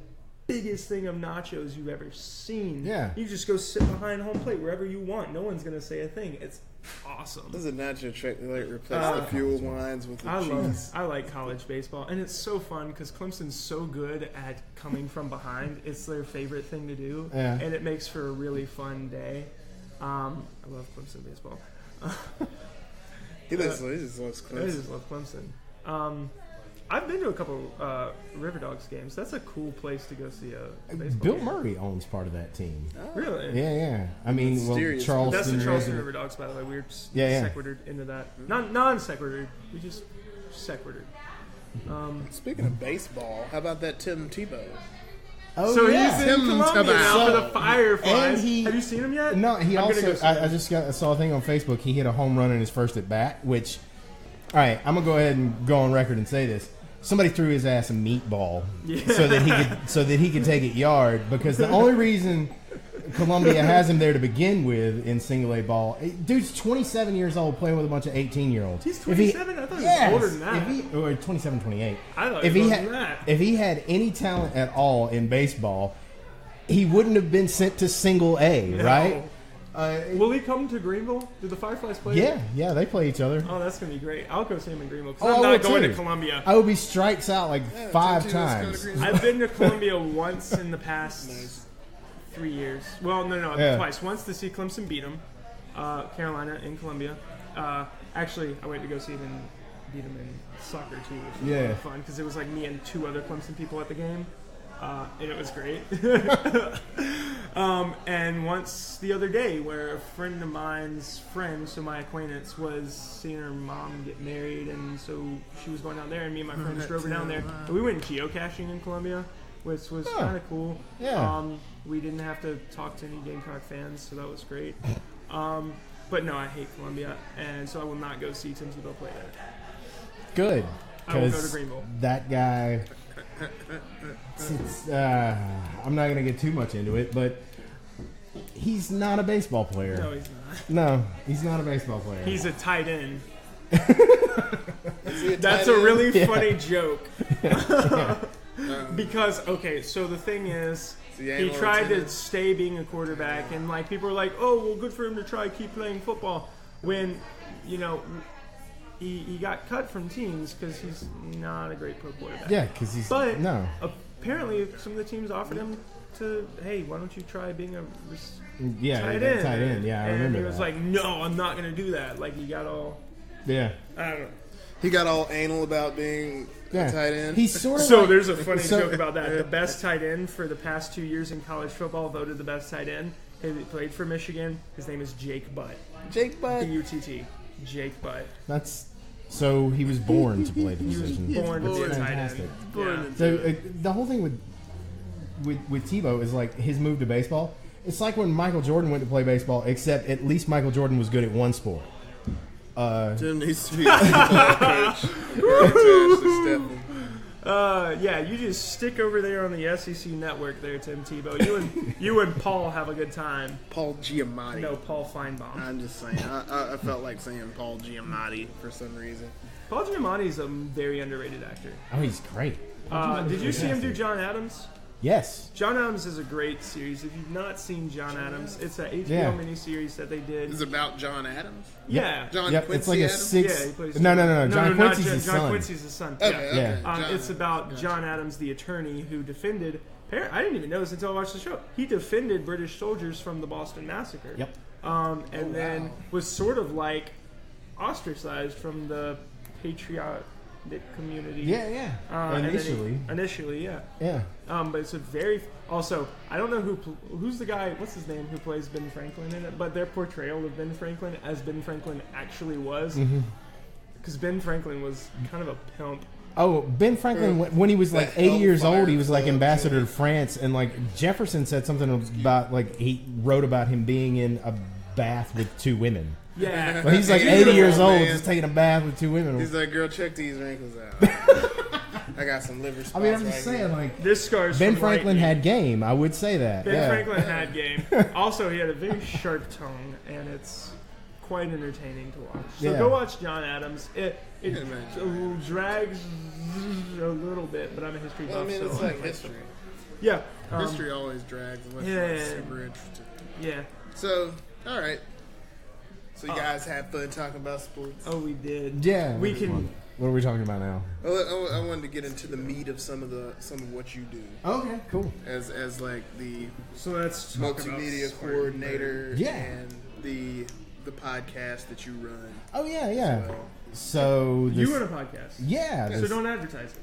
[SPEAKER 1] biggest thing of nachos you've ever seen.
[SPEAKER 3] Yeah.
[SPEAKER 1] You just go sit behind home plate wherever you want. No one's gonna say a thing. It's awesome.
[SPEAKER 2] This is a natural trick to like replace the fuel lines with the cheese.
[SPEAKER 1] I like college baseball, and it's so fun because Clemson's so good at coming from behind. It's their favorite thing to do,
[SPEAKER 3] Yeah.
[SPEAKER 1] and it makes for a really fun day. I love Clemson baseball.
[SPEAKER 2] He just loves
[SPEAKER 1] I
[SPEAKER 2] Clemson.
[SPEAKER 1] just love Clemson. I've been to a couple River Dogs games. That's a cool place to go see a baseball
[SPEAKER 3] Bill
[SPEAKER 1] game.
[SPEAKER 3] Murray owns part of that team.
[SPEAKER 1] Really?
[SPEAKER 3] Yeah. I mean,
[SPEAKER 2] Mysterious.
[SPEAKER 3] Charleston.
[SPEAKER 1] That's the Charleston
[SPEAKER 3] resident-
[SPEAKER 1] River Dogs, by the way. We're
[SPEAKER 3] Yeah.
[SPEAKER 1] sequitered into that. Not non-sequitered. We just sequitered.
[SPEAKER 2] Speaking of baseball, how about that Tim Tebow?
[SPEAKER 3] Oh,
[SPEAKER 1] So
[SPEAKER 3] yeah.
[SPEAKER 1] he's in
[SPEAKER 2] Tim
[SPEAKER 1] Columbia now
[SPEAKER 2] Tebow.
[SPEAKER 1] for the Fireflies.
[SPEAKER 3] And
[SPEAKER 1] Have you seen him yet?
[SPEAKER 3] No, he
[SPEAKER 1] I'm gonna
[SPEAKER 3] also.
[SPEAKER 1] go see
[SPEAKER 3] I
[SPEAKER 1] him.
[SPEAKER 3] just saw a thing on Facebook. He hit a home run in his first at bat. Which, all right, I'm gonna go ahead and go on record and say this. Somebody threw his ass a meatball so that he could take it yard, because the only reason Columbia has him there to begin with in single A ball, dude's 27 years old playing with a bunch of 18-year-olds.
[SPEAKER 1] He's 27? I thought he was older than that.
[SPEAKER 3] Or 27, 28.
[SPEAKER 1] I thought
[SPEAKER 3] if
[SPEAKER 1] he was
[SPEAKER 3] he
[SPEAKER 1] older
[SPEAKER 3] had,
[SPEAKER 1] than that.
[SPEAKER 3] If he had any talent at all in baseball, he wouldn't have been sent to single A, right?
[SPEAKER 1] Will he come to Greenville? Do the Fireflies play?
[SPEAKER 3] Yeah, they play each other.
[SPEAKER 1] Oh, that's going to be great. I'll go see him in Greenville
[SPEAKER 3] Oh,
[SPEAKER 1] because
[SPEAKER 3] I
[SPEAKER 1] I'm
[SPEAKER 3] will
[SPEAKER 1] not going
[SPEAKER 3] too.
[SPEAKER 1] to Columbia.
[SPEAKER 3] I hope he strikes out like 5
[SPEAKER 2] Tim Tebow's
[SPEAKER 3] times.
[SPEAKER 2] going to Greenville.
[SPEAKER 1] I've been to Columbia once in the past 3 years. Well, no,
[SPEAKER 3] Yeah.
[SPEAKER 1] twice. Once to see Clemson beat them, Carolina in Columbia. Actually, I went to go see them beat them in soccer too, which was really fun because it was like me and 2 other Clemson people at the game. And it was great. And once the other day, where a friend of mine's friend, so my acquaintance, was seeing her mom get married, and so she was going down there, and me and my friends drove her down there. And we went geocaching in Columbia, which was kind of cool.
[SPEAKER 3] Yeah.
[SPEAKER 1] We didn't have to talk to any Gamecock fans, so that was great. But no, I hate Columbia, and so I will not go see Tim Tebow play there.
[SPEAKER 3] Good.
[SPEAKER 1] I will go to
[SPEAKER 3] 'Cause
[SPEAKER 1] Greenville.
[SPEAKER 3] that guy. I'm not going to get too much into it, but he's not a baseball player.
[SPEAKER 1] No, he's not.
[SPEAKER 3] No, he's not a baseball player.
[SPEAKER 1] He's a tight end.
[SPEAKER 2] Is he a
[SPEAKER 1] That's
[SPEAKER 2] tight
[SPEAKER 1] a
[SPEAKER 2] end?
[SPEAKER 1] really funny joke. Because, okay, so the thing is,
[SPEAKER 2] he
[SPEAKER 1] he
[SPEAKER 2] ain't
[SPEAKER 1] tried to
[SPEAKER 2] lieutenant?
[SPEAKER 1] stay being a quarterback, and like people are like, oh, well, good for him to try keep playing football. When, he got cut from teams because he's not a great pro quarterback.
[SPEAKER 3] Yeah, because he's
[SPEAKER 1] But
[SPEAKER 3] no.
[SPEAKER 1] apparently some of the teams offered him to, hey, why don't you try being a
[SPEAKER 3] Yeah,
[SPEAKER 1] tight
[SPEAKER 3] that
[SPEAKER 1] end?
[SPEAKER 3] tight end. Yeah, I
[SPEAKER 1] and
[SPEAKER 3] remember
[SPEAKER 1] he was
[SPEAKER 3] that.
[SPEAKER 1] like, no, I'm not going to do that. Like, he got all,
[SPEAKER 3] Yeah,
[SPEAKER 1] I don't know.
[SPEAKER 2] He got all anal about being
[SPEAKER 3] yeah.
[SPEAKER 2] a tight end.
[SPEAKER 3] He's sort of
[SPEAKER 1] So
[SPEAKER 3] like,
[SPEAKER 1] there's a funny
[SPEAKER 3] so-
[SPEAKER 1] joke about that. The best tight end for the past 2 years in college football, voted the best tight end. He played for Michigan. His name is Jake Butt.
[SPEAKER 2] Jake Butt.
[SPEAKER 1] B-U-T-T. Jake Butt.
[SPEAKER 3] That's so he was born to play the
[SPEAKER 1] He was
[SPEAKER 3] position.
[SPEAKER 1] born to be a
[SPEAKER 3] That's
[SPEAKER 1] tight end.
[SPEAKER 3] fantastic.
[SPEAKER 1] Yeah.
[SPEAKER 3] So the whole thing with Tebow is like his move to baseball. It's like when Michael Jordan went to play baseball, except at least Michael Jordan was good at one sport.
[SPEAKER 2] Tim needs to be a football coach. Or attached to Stephen.
[SPEAKER 1] Yeah, you just stick over there on the SEC network there, Tim Tebow. You and Paul have a good time.
[SPEAKER 2] Paul Giamatti.
[SPEAKER 1] No, Paul Feinbaum.
[SPEAKER 2] I'm just saying. I felt like saying Paul Giamatti for some reason.
[SPEAKER 1] Paul Giamatti is a very underrated actor.
[SPEAKER 3] Oh, he's great.
[SPEAKER 1] Did you see him do John Adams?
[SPEAKER 3] Yes.
[SPEAKER 1] John Adams is a great series. If you've not seen John Adams, it's a HBO
[SPEAKER 3] Yeah.
[SPEAKER 1] miniseries that they did.
[SPEAKER 2] It's about John Adams.
[SPEAKER 1] Yeah.
[SPEAKER 2] John
[SPEAKER 3] Yep,
[SPEAKER 2] Quincy
[SPEAKER 3] it's like a
[SPEAKER 2] Adams.
[SPEAKER 3] 6.
[SPEAKER 1] Yeah, he plays
[SPEAKER 3] No.
[SPEAKER 1] not
[SPEAKER 3] John Quincy's his
[SPEAKER 1] John
[SPEAKER 3] son.
[SPEAKER 1] Quincy's his son.
[SPEAKER 2] Okay,
[SPEAKER 1] yeah.
[SPEAKER 2] okay.
[SPEAKER 3] Yeah.
[SPEAKER 2] John-
[SPEAKER 1] It's about
[SPEAKER 2] gotcha.
[SPEAKER 1] John Adams, the attorney who defended. I didn't even know this until I watched the show. He defended British soldiers from the Boston Massacre.
[SPEAKER 3] Yep.
[SPEAKER 1] and then was sort of like ostracized from the patriotic community.
[SPEAKER 3] Yeah.
[SPEAKER 1] Initially, yeah.
[SPEAKER 3] Yeah.
[SPEAKER 1] But it's a very also. I don't know who's the guy. What's his name? Who plays Ben Franklin in it? But their portrayal of Ben Franklin as Ben Franklin actually was, because Ben Franklin was kind of a pimp.
[SPEAKER 3] Oh, Ben Franklin, when he was like 80 years old, he was like ambassador to France, and like Jefferson said something about like he wrote about him being in a bath with 2 women.
[SPEAKER 1] Yeah,
[SPEAKER 3] But he's like 80 years old, just taking a bath with 2 women.
[SPEAKER 2] He's like, girl, check these wrinkles out. I got some liver spots.
[SPEAKER 3] I mean, I'm just saying, like
[SPEAKER 1] this scars.
[SPEAKER 3] Ben
[SPEAKER 1] from
[SPEAKER 3] Franklin
[SPEAKER 1] lightning.
[SPEAKER 3] had game. I would say that.
[SPEAKER 1] Ben
[SPEAKER 3] yeah.
[SPEAKER 1] Franklin had game. Also, he had a very sharp tongue, and it's quite entertaining to watch. So
[SPEAKER 3] Yeah.
[SPEAKER 1] go watch John Adams. It drags a little bit, but I'm a history buff.
[SPEAKER 2] Well, I mean, it's
[SPEAKER 1] so
[SPEAKER 2] like history.
[SPEAKER 1] Yeah.
[SPEAKER 2] History always drags unless
[SPEAKER 1] yeah,
[SPEAKER 2] you're
[SPEAKER 1] yeah,
[SPEAKER 2] super interested.
[SPEAKER 1] Yeah.
[SPEAKER 2] So, all right. So you guys had fun talking about sports.
[SPEAKER 1] Oh, we did.
[SPEAKER 3] Yeah.
[SPEAKER 1] We
[SPEAKER 3] it was
[SPEAKER 1] can.
[SPEAKER 3] fun. What are we talking about now?
[SPEAKER 2] I wanted to get into the meat of some of what you do
[SPEAKER 3] Okay, cool.
[SPEAKER 2] as like the
[SPEAKER 1] So let's talk
[SPEAKER 2] multimedia
[SPEAKER 1] about
[SPEAKER 2] coordinator
[SPEAKER 3] Yeah.
[SPEAKER 2] and the podcast that you run.
[SPEAKER 3] Oh yeah.
[SPEAKER 2] Well,
[SPEAKER 3] So
[SPEAKER 1] You
[SPEAKER 3] this,
[SPEAKER 1] run a podcast,
[SPEAKER 3] yeah.
[SPEAKER 1] so
[SPEAKER 3] this-
[SPEAKER 1] don't advertise it.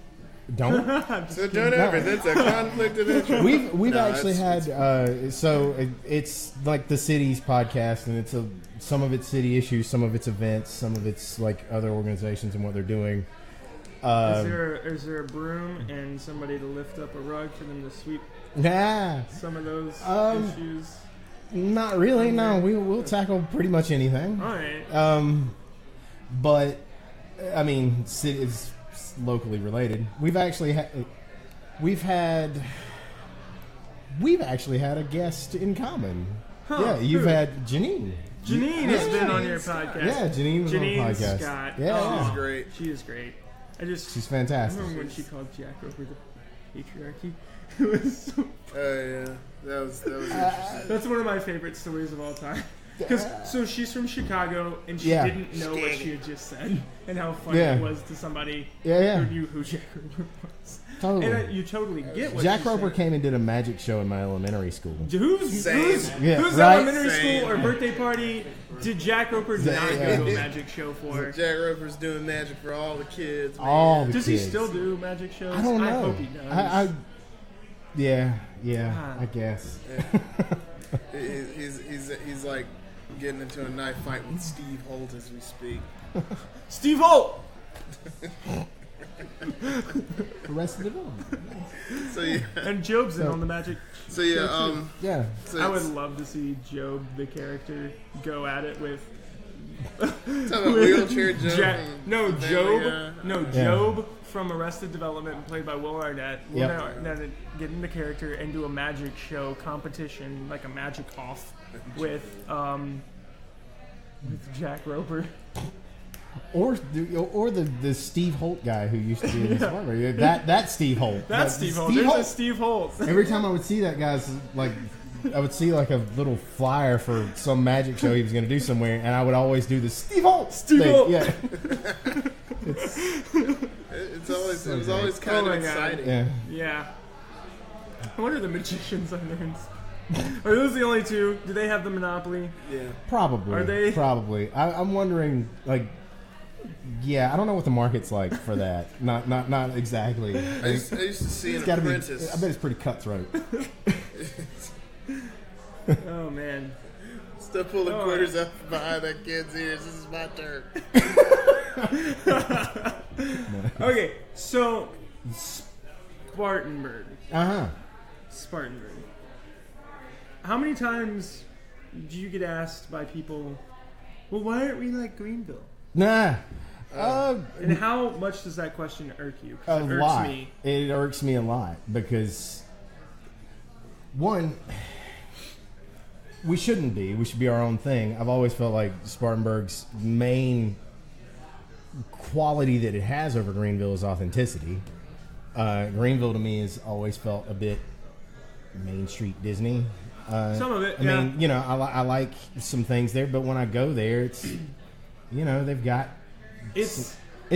[SPEAKER 3] don't.
[SPEAKER 2] so don't ever. That's a conflict of interest.
[SPEAKER 3] We've
[SPEAKER 2] No,
[SPEAKER 3] actually
[SPEAKER 2] it's-
[SPEAKER 3] had so it's like the city's podcast, and it's some of it's city issues, some of it's events, some of it's like other organizations and what they're doing.
[SPEAKER 1] Is there a broom and somebody to lift up a rug for them to sweep
[SPEAKER 3] Nah,
[SPEAKER 1] some of those issues?
[SPEAKER 3] not really. No, we'll tackle pretty much anything.
[SPEAKER 1] All right.
[SPEAKER 3] But I mean, city is locally related. We've actually had a guest in common.
[SPEAKER 1] Huh,
[SPEAKER 3] Yeah, you've
[SPEAKER 1] who?
[SPEAKER 3] had Janine.
[SPEAKER 1] Janine has been on your
[SPEAKER 2] Scott.
[SPEAKER 1] podcast.
[SPEAKER 3] Yeah, Janine was on the
[SPEAKER 1] Janine
[SPEAKER 3] podcast.
[SPEAKER 1] Scott.
[SPEAKER 3] Yeah,
[SPEAKER 1] Oh,
[SPEAKER 2] She's great.
[SPEAKER 1] She is great.
[SPEAKER 3] she's
[SPEAKER 1] I
[SPEAKER 3] fantastic.
[SPEAKER 1] remember when she called Jack over the patriarchy. It was so,
[SPEAKER 2] Yeah, that was interesting.
[SPEAKER 1] that's one of my favorite stories of all time. So she's from Chicago, and she
[SPEAKER 3] Yeah.
[SPEAKER 1] didn't know what she had just said, and how funny
[SPEAKER 3] Yeah.
[SPEAKER 1] it was to somebody
[SPEAKER 3] Yeah.
[SPEAKER 1] who knew who Jack Roper was.
[SPEAKER 3] Totally.
[SPEAKER 1] And you totally get what
[SPEAKER 3] Jack
[SPEAKER 1] she's
[SPEAKER 3] Roper
[SPEAKER 1] saying.
[SPEAKER 3] came and did a magic show in my elementary school.
[SPEAKER 1] Whose
[SPEAKER 3] Yeah, right?
[SPEAKER 1] elementary
[SPEAKER 2] Same.
[SPEAKER 1] school or birthday party did Jack Roper not
[SPEAKER 3] Yeah.
[SPEAKER 1] go to a magic show for?
[SPEAKER 2] Jack Roper's doing magic for all the kids. Man.
[SPEAKER 3] All the
[SPEAKER 1] Does
[SPEAKER 3] kids.
[SPEAKER 1] he still do magic shows?
[SPEAKER 3] I don't know.
[SPEAKER 1] I hope he does.
[SPEAKER 3] Yeah,
[SPEAKER 1] God.
[SPEAKER 3] I guess.
[SPEAKER 2] He's like getting into a knife fight with Steve Holt as we speak.
[SPEAKER 1] Steve Holt!
[SPEAKER 3] Arrested Development.
[SPEAKER 2] So yeah,
[SPEAKER 1] And Job's in on the magic.
[SPEAKER 2] so yeah,
[SPEAKER 3] Yeah.
[SPEAKER 2] so
[SPEAKER 1] I would
[SPEAKER 2] it's-
[SPEAKER 1] love to see Job, the character, go at it with
[SPEAKER 2] talking about wheelchair Joe.
[SPEAKER 1] Jack.
[SPEAKER 2] from
[SPEAKER 1] No,
[SPEAKER 2] Family
[SPEAKER 1] Job.
[SPEAKER 2] Guy.
[SPEAKER 1] No,
[SPEAKER 3] Yeah.
[SPEAKER 1] Job from Arrested Development, played by Will Arnett. Will
[SPEAKER 3] Yep.
[SPEAKER 1] Arnett get in the character and do a magic show competition, like a magic off, with Jack Roper.
[SPEAKER 3] Or the Steve Holt guy who used to be in this barber. That Steve Holt.
[SPEAKER 1] That's
[SPEAKER 3] That-
[SPEAKER 1] Steve Holt. There's a Steve Holt.
[SPEAKER 3] Every time I would see that guy's like, I would see like a little flyer for some magic show he was going to do somewhere, and I would always do the Steve Holt.
[SPEAKER 1] Steve
[SPEAKER 3] thing.
[SPEAKER 1] Holt.
[SPEAKER 3] Yeah.
[SPEAKER 2] It was always kind
[SPEAKER 1] Oh
[SPEAKER 2] of
[SPEAKER 1] my God.
[SPEAKER 2] exciting.
[SPEAKER 3] Yeah.
[SPEAKER 1] Yeah. What are the magicians on there? Are those the only two? Do they have the monopoly?
[SPEAKER 2] Yeah.
[SPEAKER 3] Probably.
[SPEAKER 1] Are they?
[SPEAKER 3] Probably. I'm wondering, like, yeah, I don't know what the market's like for that. Not exactly.
[SPEAKER 2] I used to see an
[SPEAKER 3] It's gotta be.
[SPEAKER 2] apprentice.
[SPEAKER 3] I bet it's pretty cutthroat.
[SPEAKER 1] Oh man.
[SPEAKER 2] Still pulling
[SPEAKER 1] Oh,
[SPEAKER 2] quarters up behind that kid's ears. This is my turn.
[SPEAKER 1] Okay, so Spartanburg. Spartanburg. How many times do you get asked by people, well, why aren't we like Greenville?
[SPEAKER 3] Nah.
[SPEAKER 1] And how much does that question irk you? 'Cause
[SPEAKER 3] A
[SPEAKER 1] it irks
[SPEAKER 3] lot.
[SPEAKER 1] me.
[SPEAKER 3] It irks me a lot because one, we shouldn't be. We should be our own thing. I've always felt like Spartanburg's main quality that it has over Greenville is authenticity. Greenville to me has always felt a bit Main Street Disney.
[SPEAKER 1] Some of it,
[SPEAKER 3] I
[SPEAKER 1] yeah.
[SPEAKER 3] mean, you know, I like some things there, but when I go there, it's, you know, they've got. It's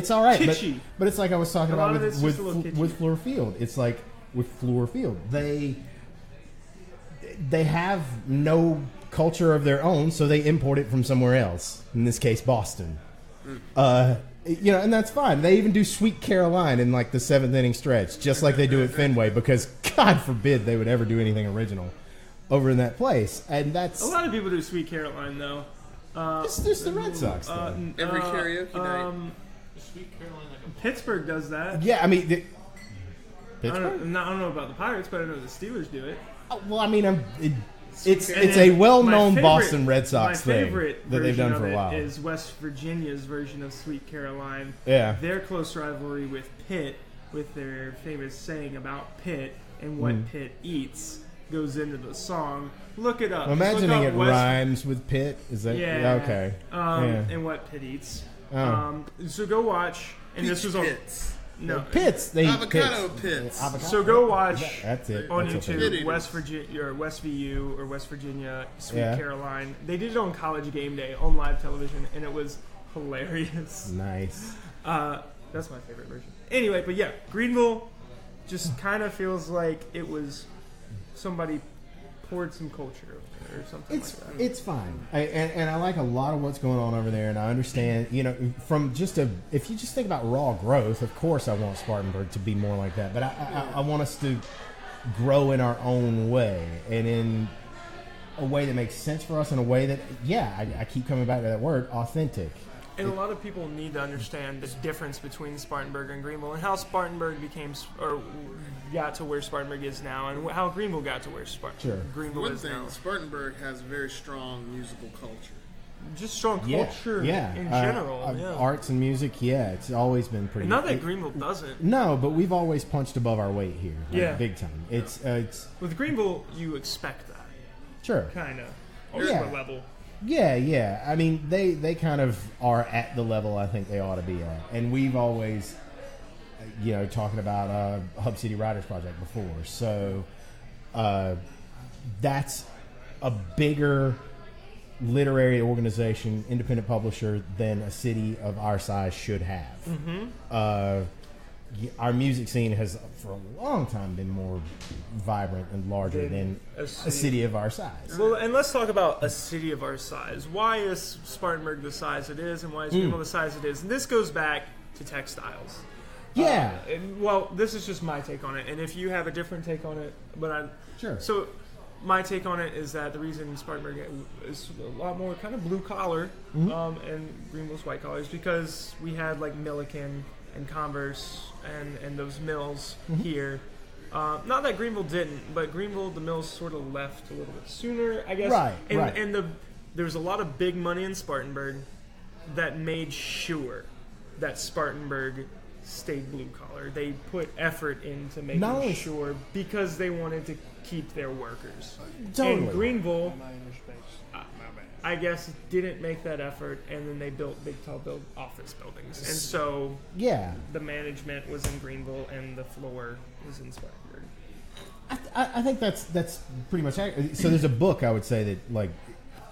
[SPEAKER 3] all right,
[SPEAKER 1] kitschy.
[SPEAKER 3] but it's like I was talking
[SPEAKER 1] A lot
[SPEAKER 3] about
[SPEAKER 1] of it's
[SPEAKER 3] with
[SPEAKER 1] just a little kitschy.
[SPEAKER 3] with Fluor Field. It's like with Fluor Field, they have no culture of their own, so they import it from somewhere else. In this case, Boston. And that's fine. They even do Sweet Caroline in like the 7th inning stretch, just like they do at Fenway, because God forbid they would ever do anything original over in that place. And that's
[SPEAKER 1] A lot of people do Sweet Caroline, though.
[SPEAKER 3] it's just the Red Sox. Though.
[SPEAKER 2] Every karaoke night.
[SPEAKER 5] Sweet Caroline like a
[SPEAKER 1] Pittsburgh does that.
[SPEAKER 3] Yeah, I mean,
[SPEAKER 1] I
[SPEAKER 3] Pittsburgh.
[SPEAKER 1] don't know about the Pirates, but I know the Steelers do it.
[SPEAKER 3] Well, I mean, it's
[SPEAKER 1] And
[SPEAKER 3] a well-known
[SPEAKER 1] my favorite-
[SPEAKER 3] Boston Red Sox
[SPEAKER 1] my
[SPEAKER 3] thing
[SPEAKER 1] favorite
[SPEAKER 3] that they've done
[SPEAKER 1] version
[SPEAKER 3] for a
[SPEAKER 1] of
[SPEAKER 3] while.
[SPEAKER 1] it is West Virginia's version of Sweet Caroline.
[SPEAKER 3] Yeah.
[SPEAKER 1] Their close rivalry with Pitt, with their famous saying about Pitt and what Pitt eats, goes into the song. Look it up.
[SPEAKER 3] I'm
[SPEAKER 1] Just look
[SPEAKER 3] imagining
[SPEAKER 1] up
[SPEAKER 3] it rhymes with Pitt. Is that
[SPEAKER 1] Yeah.
[SPEAKER 3] okay?
[SPEAKER 1] And what Pitt eats.
[SPEAKER 3] Oh.
[SPEAKER 1] So go watch. And this was on
[SPEAKER 2] Pits.
[SPEAKER 1] no.
[SPEAKER 3] Pits. They
[SPEAKER 2] Avocado pits.
[SPEAKER 3] Avocado.
[SPEAKER 1] So go watch
[SPEAKER 3] That's it.
[SPEAKER 1] on
[SPEAKER 3] That's okay.
[SPEAKER 1] YouTube West Virginia or West VU or West Virginia Sweet
[SPEAKER 3] Yeah.
[SPEAKER 1] Caroline. They did it on College Game Day on live television, and it was hilarious.
[SPEAKER 3] Nice.
[SPEAKER 1] That's my favorite version. Anyway, but yeah, Greenville just kind of feels like it was somebody poured some culture over there or something
[SPEAKER 3] It's
[SPEAKER 1] like that.
[SPEAKER 3] it's fine, and I like a lot of what's going on over there, and I understand. From if you just think about raw growth, of course I want Spartanburg to be more like that, but I want us to grow in our own way and in a way that makes sense for us, in a way that I keep coming back to that word, authentic.
[SPEAKER 1] And a lot of people need to understand the difference between Spartanburg and Greenville, and how Spartanburg got to where Spartanburg is now, and how Greenville got to where Greenville
[SPEAKER 2] One
[SPEAKER 1] is
[SPEAKER 2] thing,
[SPEAKER 1] now.
[SPEAKER 2] Spartanburg has a very strong musical culture.
[SPEAKER 1] Just strong culture in general.
[SPEAKER 3] Arts and music, it's always been pretty.
[SPEAKER 1] And not that Greenville doesn't.
[SPEAKER 3] No, but we've always punched above our weight here, big time. It's
[SPEAKER 1] With Greenville, you expect that,
[SPEAKER 3] sure.
[SPEAKER 1] kind of,
[SPEAKER 3] Yeah.
[SPEAKER 1] on a level.
[SPEAKER 3] Yeah. I mean, they kind of are at the level I think they ought to be at. And we've always, talking about Hub City Writers Project before. So that's a bigger literary organization, independent publisher than a city of our size should have. Mm-hmm. Our music scene has, for a long time, been more vibrant and larger than a city of our size.
[SPEAKER 1] Well, and let's talk about a city of our size. Why is Spartanburg the size it is, and why is Greenville the size it is? And this goes back to textiles.
[SPEAKER 3] Yeah.
[SPEAKER 1] This is just my take on it, and if you have a different take on it,
[SPEAKER 3] Sure.
[SPEAKER 1] So, my take on it is that the reason Spartanburg is a lot more kind of blue collar, and Greenville's white collar is because we had like Milliken and Converse and those mills here. Not that Greenville didn't, but Greenville, the mills sort of left a little bit sooner, I guess.
[SPEAKER 3] Right,
[SPEAKER 1] and,
[SPEAKER 3] right.
[SPEAKER 1] And there was a lot of big money in Spartanburg that made sure that Spartanburg stayed blue collar. They put effort into making sure because they wanted to keep their workers.
[SPEAKER 3] Totally.
[SPEAKER 1] And Greenville, I guess, didn't make that effort, and then they built big, tall office buildings. And so the management was in Greenville, and the floor was in Spartanburg.
[SPEAKER 3] I think that's pretty much accurate. So there's a book I would say that like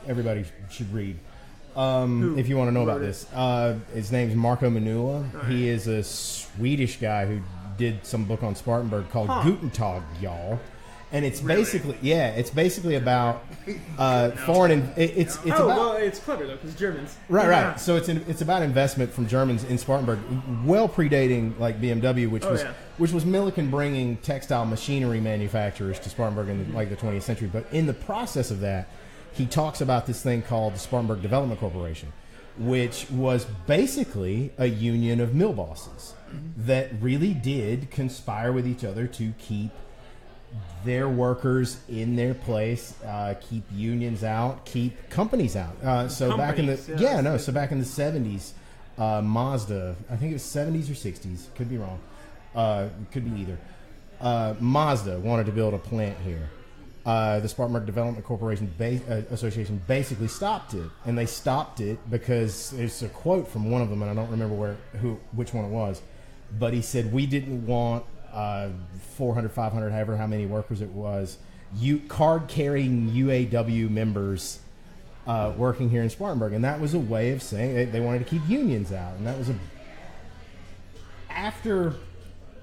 [SPEAKER 3] everybody should read if you want to know about this. His name's Marco Manula. He is a Swedish guy who did some book on Spartanburg called Guten Tag, y'all. And it's basically about foreign. It's about
[SPEAKER 1] it's clever though because Germans.
[SPEAKER 3] Right. So it's about investment from Germans in Spartanburg, well predating like BMW, which was Milliken bringing textile machinery manufacturers to Spartanburg in like the 20th century. But in the process of that, he talks about this thing called the Spartanburg Development Corporation, which was basically a union of mill bosses that really did conspire with each other to keep their workers in their place, keep unions out, keep companies out. So back in the 70s, Mazda, I think it was 70s or 60s, could be wrong, could be either. Mazda wanted to build a plant here. The Spartanburg Development Corporation Association basically stopped it, and they stopped it because there's a quote from one of them, and I don't remember which one it was, but he said we didn't want 400, 500, however how many workers it was, card-carrying UAW members working here in Spartanburg, and that was a way of saying they wanted to keep unions out, and that was after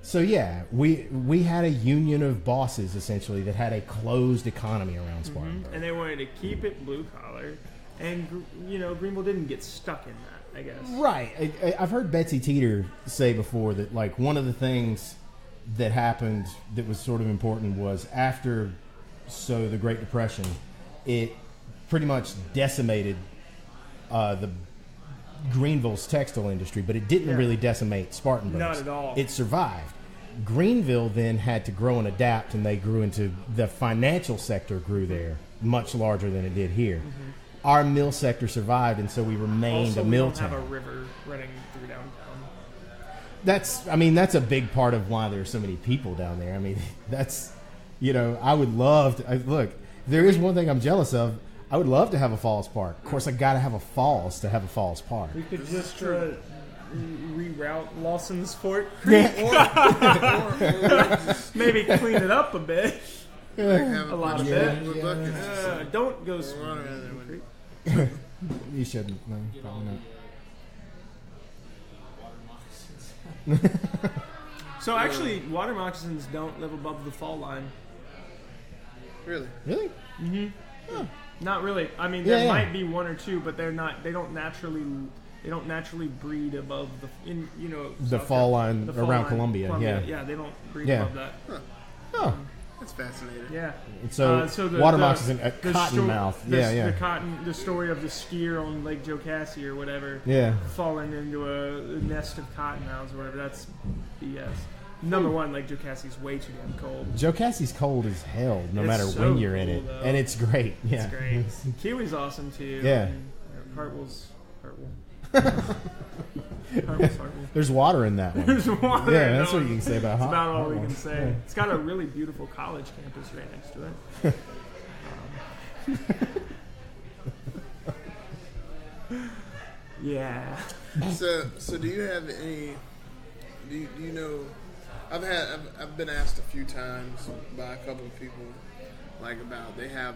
[SPEAKER 3] So yeah, we had a union of bosses essentially that had a closed economy around Spartanburg.
[SPEAKER 1] And they wanted to keep it blue collar, and Greenville didn't get stuck in that, I guess.
[SPEAKER 3] Right. I've heard Betsy Teeter say before that like one of the things that happened that was sort of important was after the Great Depression, it pretty much decimated the Greenville's textile industry, but it didn't really decimate Spartanburg.
[SPEAKER 1] Not at all.
[SPEAKER 3] It survived. Greenville then had to grow and adapt, and they grew into the financial sector grew there much larger than it did here.
[SPEAKER 1] Mm-hmm.
[SPEAKER 3] Our mill sector survived, and so we remained
[SPEAKER 1] Also,
[SPEAKER 3] a
[SPEAKER 1] we
[SPEAKER 3] mill
[SPEAKER 1] don't
[SPEAKER 3] town.
[SPEAKER 1] have a river running through downtown.
[SPEAKER 3] That's a big part of why there's so many people down there. I mean, that's, I would love to. Look, there is one thing I'm jealous of. I would love to have a falls park. Of course, I got to have a falls to have a falls park.
[SPEAKER 1] We could just reroute Lawson's Fort
[SPEAKER 3] Yeah.
[SPEAKER 2] or
[SPEAKER 1] maybe clean it up a bit.
[SPEAKER 2] have
[SPEAKER 1] A lot of
[SPEAKER 3] Yeah,
[SPEAKER 1] it.
[SPEAKER 3] yeah.
[SPEAKER 2] buckets.
[SPEAKER 1] Don't go swimming. in the creek.
[SPEAKER 3] You shouldn't. No, probably not.
[SPEAKER 1] So actually, water moccasins don't live above the fall line.
[SPEAKER 2] Really?
[SPEAKER 3] Really?
[SPEAKER 1] Not really. I mean,
[SPEAKER 3] Yeah,
[SPEAKER 1] there
[SPEAKER 3] yeah.
[SPEAKER 1] might be one or two, but they're not. They don't naturally breed above the
[SPEAKER 3] The
[SPEAKER 1] South
[SPEAKER 3] fall
[SPEAKER 1] Carolina-
[SPEAKER 3] line
[SPEAKER 1] the fall
[SPEAKER 3] around
[SPEAKER 1] line,
[SPEAKER 3] Columbia, yeah.
[SPEAKER 1] Yeah, they don't breed
[SPEAKER 3] Yeah.
[SPEAKER 1] above that.
[SPEAKER 3] Oh.
[SPEAKER 2] That's fascinating.
[SPEAKER 1] Yeah.
[SPEAKER 3] So,
[SPEAKER 1] the
[SPEAKER 3] water
[SPEAKER 1] the-
[SPEAKER 3] moccasin, a
[SPEAKER 1] the
[SPEAKER 3] cottonmouth.
[SPEAKER 1] the-
[SPEAKER 3] Yeah, yeah.
[SPEAKER 1] The story of the skier on Lake Jocassee or whatever.
[SPEAKER 3] Yeah.
[SPEAKER 1] Falling into a nest of cottonmouths or whatever. That's BS. Number one, Lake Jocassee's way too damn cold.
[SPEAKER 3] Jocassie's cold as hell, no
[SPEAKER 1] It's
[SPEAKER 3] matter
[SPEAKER 1] so
[SPEAKER 3] when you're in
[SPEAKER 1] cool,
[SPEAKER 3] it,
[SPEAKER 1] though.
[SPEAKER 3] and it's great. Yeah,
[SPEAKER 1] It's great. Kiwi's awesome too.
[SPEAKER 3] Yeah.
[SPEAKER 1] And, Hartwell's Hartwell.
[SPEAKER 3] There's water in that one.
[SPEAKER 1] There's water.
[SPEAKER 3] Yeah, that's
[SPEAKER 1] No,
[SPEAKER 3] what you can say about
[SPEAKER 1] That's
[SPEAKER 3] hot.
[SPEAKER 1] about all
[SPEAKER 3] hot
[SPEAKER 1] we
[SPEAKER 3] ones.
[SPEAKER 1] can say. It's got a really beautiful college campus right next to it. Yeah.
[SPEAKER 2] So do you have any? Do you know? I've been asked a few times by a couple of people, like about they have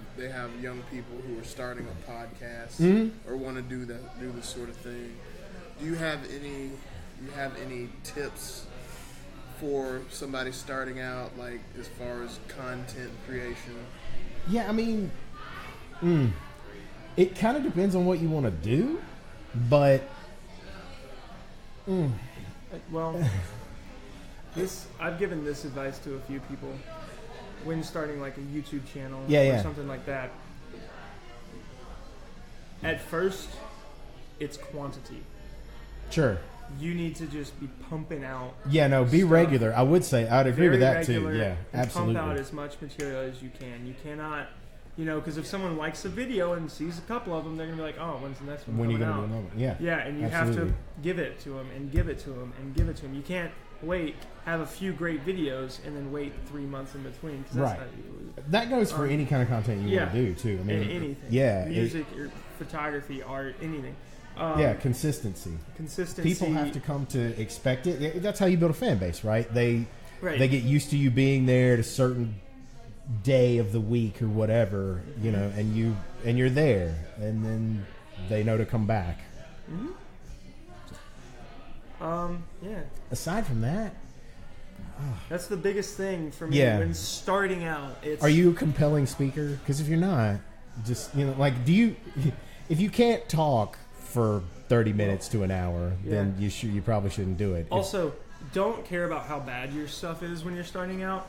[SPEAKER 2] young people who are starting a podcast or want to do this sort of thing. Do you have any tips for somebody starting out, like as far as content creation?
[SPEAKER 3] Yeah, I mean, it kind of depends on what you want to do, but
[SPEAKER 1] Well, I've given this advice to a few people when starting like a YouTube channel or something like that. At first, it's quantity.
[SPEAKER 3] sure.
[SPEAKER 1] You need to just be pumping out.
[SPEAKER 3] Yeah, no, be
[SPEAKER 1] stuff.
[SPEAKER 3] regular. I would say I'd agree
[SPEAKER 1] Very
[SPEAKER 3] with that too.
[SPEAKER 1] regular,
[SPEAKER 3] Yeah,
[SPEAKER 1] and
[SPEAKER 3] absolutely.
[SPEAKER 1] Pump out as much material as you can. You cannot, because if someone likes a video and sees a couple of them, they're gonna be like, "Oh, when's the next one
[SPEAKER 3] When are you
[SPEAKER 1] coming
[SPEAKER 3] going to do
[SPEAKER 1] out?"
[SPEAKER 3] another one? Yeah.
[SPEAKER 1] Yeah, and you
[SPEAKER 3] Absolutely.
[SPEAKER 1] have to give it to them and give it to them and give it to them. You can't wait, have a few great videos, and then wait 3 months in between. 'Cause that's
[SPEAKER 3] Right.
[SPEAKER 1] how you
[SPEAKER 3] That goes for any kind of content you want to do too. I mean,
[SPEAKER 1] anything.
[SPEAKER 3] Yeah,
[SPEAKER 1] Music, or photography, art, anything.
[SPEAKER 3] yeah, consistency.
[SPEAKER 1] Consistency.
[SPEAKER 3] People have to come to expect it. That's how you build a fan base, right? They
[SPEAKER 1] Right.
[SPEAKER 3] they get used to you being there at a certain day of the week or whatever, and you're there, and then they know to come back.
[SPEAKER 1] Yeah.
[SPEAKER 3] Aside from that,
[SPEAKER 1] That's the biggest thing for me
[SPEAKER 3] Yeah.
[SPEAKER 1] when starting out. It's
[SPEAKER 3] are you a compelling speaker? Because if you're not, just do you? If you can't talk for 30 minutes to an hour, then you probably shouldn't do it.
[SPEAKER 1] Also, don't care about how bad your stuff is when you're starting out.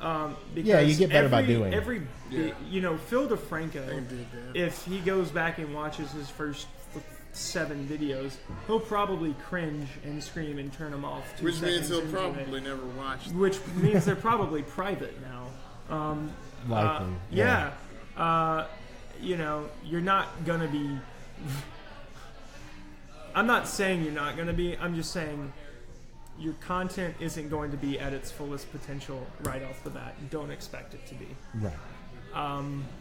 [SPEAKER 1] Because
[SPEAKER 3] Yeah, you get better by doing it.
[SPEAKER 1] Phil DeFranco,
[SPEAKER 2] did that.
[SPEAKER 1] if he goes back and watches his first 7 videos, he'll probably cringe and scream and turn them off. 2
[SPEAKER 2] Which means
[SPEAKER 1] seconds
[SPEAKER 2] he'll
[SPEAKER 1] into
[SPEAKER 2] probably
[SPEAKER 1] it.
[SPEAKER 2] never watch.
[SPEAKER 1] Which means they're probably private now.
[SPEAKER 3] Likely,
[SPEAKER 1] Yeah. You're not gonna be. I'm not saying you're not gonna be. I'm just saying your content isn't going to be at its fullest potential right off the bat. Don't expect it to be.
[SPEAKER 3] Right.